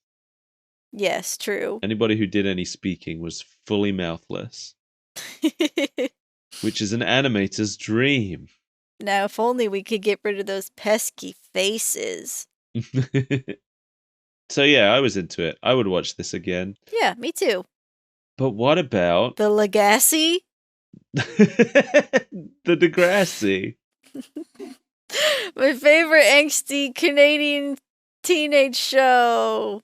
Speaker 2: Yes, true.
Speaker 1: Anybody who did any speaking was fully mouthless. Which is an animator's dream.
Speaker 2: Now, if only we could get rid of those pesky faces.
Speaker 1: So yeah, I was into it. I would watch this again.
Speaker 2: Yeah, me too.
Speaker 1: But what about...
Speaker 2: the Legacy?
Speaker 1: the Degrassi.
Speaker 2: My favorite angsty Canadian teenage show.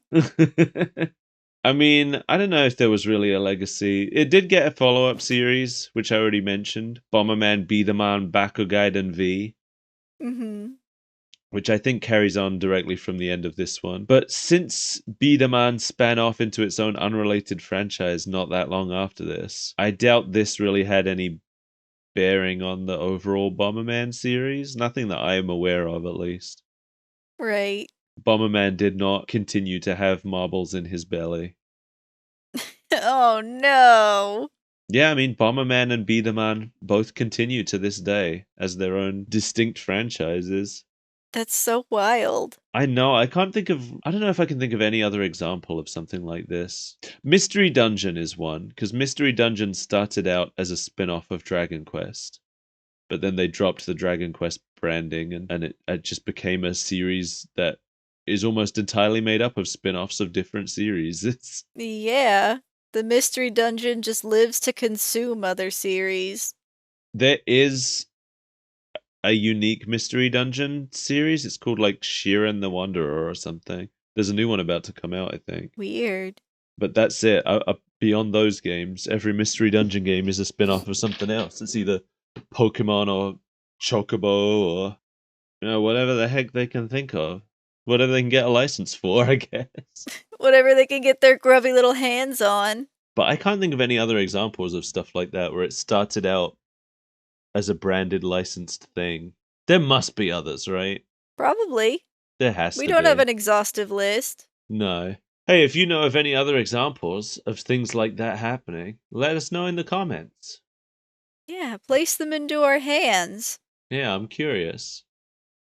Speaker 1: I mean, I don't know if there was really a legacy. It did get a follow-up series, which I already mentioned. Bomberman B-Daman Bakugaiden V. Which I think carries on directly from the end of this one. But since B-Daman span off into its own unrelated franchise not that long after this, I doubt this really had any bearing on the overall Bomberman series. Nothing that I am aware of, at least.
Speaker 2: Right.
Speaker 1: Bomberman did not continue to have marbles in his belly.
Speaker 2: Oh, no.
Speaker 1: Yeah, I mean, Bomberman and B-Daman both continue to this day as their own distinct franchises.
Speaker 2: That's so wild.
Speaker 1: I know, I don't know if I can think of any other example of something like this. Mystery Dungeon is one, because Mystery Dungeon started out as a spin-off of Dragon Quest. But then they dropped the Dragon Quest branding, and it just became a series that is almost entirely made up of spin-offs of different series.
Speaker 2: Yeah, the Mystery Dungeon just lives to consume other series.
Speaker 1: There is a unique Mystery Dungeon series. It's called like Shiren the Wanderer or something. There's a new one about to come out, I think.
Speaker 2: Weird.
Speaker 1: But that's it. Beyond those games, every Mystery Dungeon game is a spin-off of something else. It's either Pokemon or Chocobo or whatever the heck they can think of. Whatever they can get a license for, I guess.
Speaker 2: Whatever they can get their grubby little hands on.
Speaker 1: But I can't think of any other examples of stuff like that where it started out as a branded licensed thing. There must be others, right?
Speaker 2: Probably.
Speaker 1: There has to be.
Speaker 2: We don't have an exhaustive list.
Speaker 1: No. Hey, if you know of any other examples of things like that happening, let us know in the comments.
Speaker 2: Yeah, place them into our hands.
Speaker 1: Yeah, I'm curious.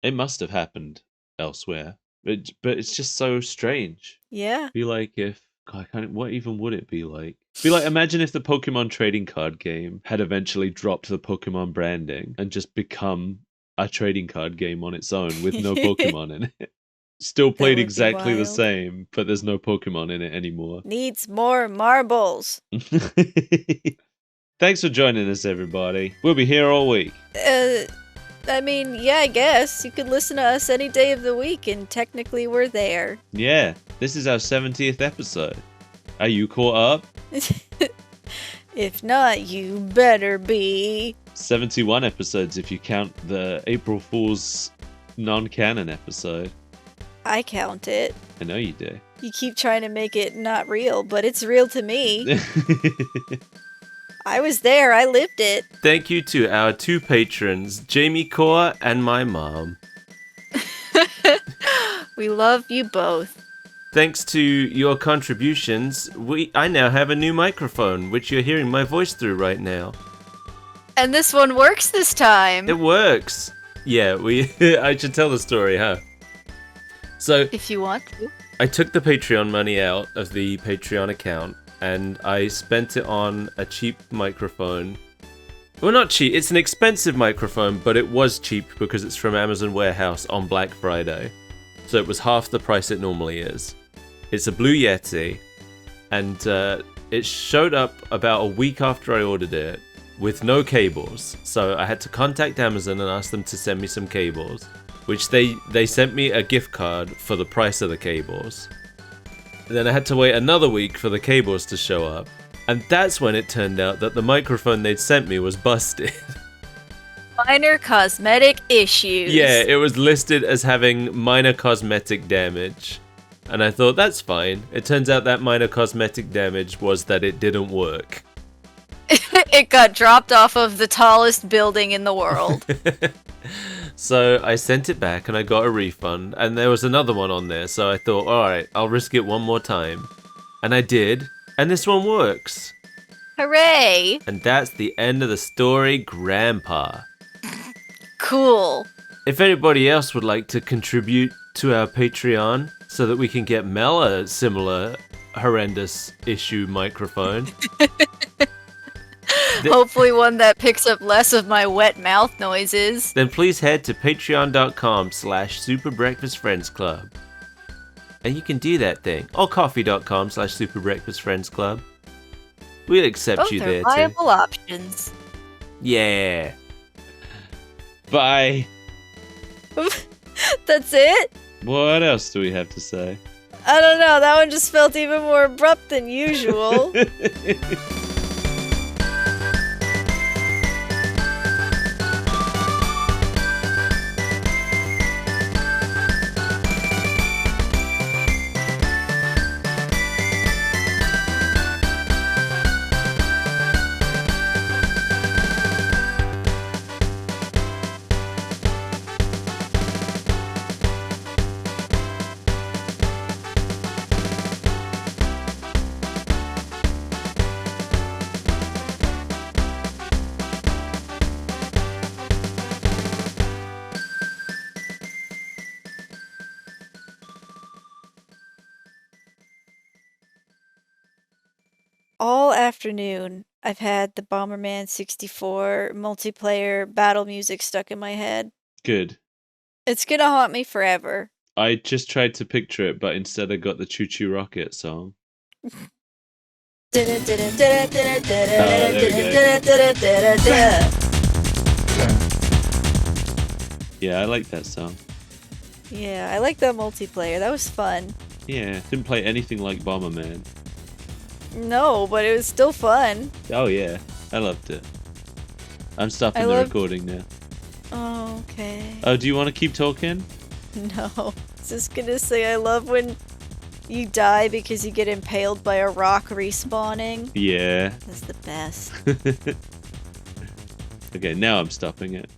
Speaker 1: It must have happened elsewhere. But it's just so strange.
Speaker 2: Yeah.
Speaker 1: Be like if... God, what even would it be like? Be like, imagine if the Pokemon trading card game had eventually dropped the Pokemon branding and just become a trading card game on its own with no Pokemon in it. Still played exactly the same, but there's no Pokemon in it anymore.
Speaker 2: Needs more marbles.
Speaker 1: Thanks for joining us, everybody. We'll be here all week.
Speaker 2: I mean, yeah, I guess. You could listen to us any day of the week, and technically we're there.
Speaker 1: Yeah, this is our 70th episode. Are you caught up?
Speaker 2: If not, you better be.
Speaker 1: 71 episodes if you count the April Fool's non-canon episode.
Speaker 2: I count it.
Speaker 1: I know you do.
Speaker 2: You keep trying to make it not real, but it's real to me. I was there. I lived it.
Speaker 3: Thank you to our 2 patrons, Jamie Core and my mom.
Speaker 2: We love you both.
Speaker 3: Thanks to your contributions, I now have a new microphone, which you're hearing my voice through right now.
Speaker 2: And this one works this time.
Speaker 3: It works. Yeah, I should tell the story, huh? So,
Speaker 2: if you want to.
Speaker 3: I took the Patreon money out of the Patreon account, and I spent it on a cheap microphone. Well, not cheap, it's an expensive microphone, but it was cheap because it's from Amazon Warehouse on Black Friday. So it was half the price it normally is. It's a Blue Yeti, and it showed up about a week after I ordered it with no cables. So I had to contact Amazon and ask them to send me some cables, which they sent me a gift card for the price of the cables. And then I had to wait another week for the cables to show up. And that's when it turned out that the microphone they'd sent me was busted.
Speaker 2: Minor cosmetic issues.
Speaker 3: Yeah, it was listed as having minor cosmetic damage. And I thought, that's fine. It turns out that minor cosmetic damage was that it didn't work.
Speaker 2: It got dropped off of the tallest building in the world.
Speaker 3: So I sent it back and I got a refund. And there was another one on there. So I thought, alright, I'll risk it one more time. And I did. And this one works.
Speaker 2: Hooray!
Speaker 3: And that's the end of the story, Grandpa.
Speaker 2: Cool.
Speaker 3: If anybody else would like to contribute to our Patreon so that we can get Mel a similar horrendous issue microphone.
Speaker 2: Hopefully one that picks up less of my wet mouth noises.
Speaker 3: Then please head to patreon.com/superbreakfastfriendsclub. And you can do that thing. Or coffee.com/superbreakfastfriendsclub. We'll accept
Speaker 2: Both
Speaker 3: you
Speaker 2: are
Speaker 3: there too.
Speaker 2: viable options.
Speaker 3: Yeah.
Speaker 1: Bye.
Speaker 2: That's it?
Speaker 1: What else do we have to say?
Speaker 2: I don't know, that one just felt even more abrupt than usual. All afternoon, I've had the Bomberman 64 multiplayer battle music stuck in my head.
Speaker 1: Good.
Speaker 2: It's gonna haunt me forever.
Speaker 1: I just tried to picture it, but instead I got the Choo Choo Rocket song. Yeah, I like that song.
Speaker 2: Yeah, I like that multiplayer. That was fun.
Speaker 1: Yeah, didn't play anything like Bomberman.
Speaker 2: No, but it was still fun.
Speaker 1: Oh yeah, I loved it. I'm stopping the recording now.
Speaker 2: Oh, okay.
Speaker 1: Oh, do you want to keep talking?
Speaker 2: No. I was just gonna say I love when you die because you get impaled by a rock respawning.
Speaker 1: Yeah.
Speaker 2: That's the best.
Speaker 1: Okay, now I'm stopping it.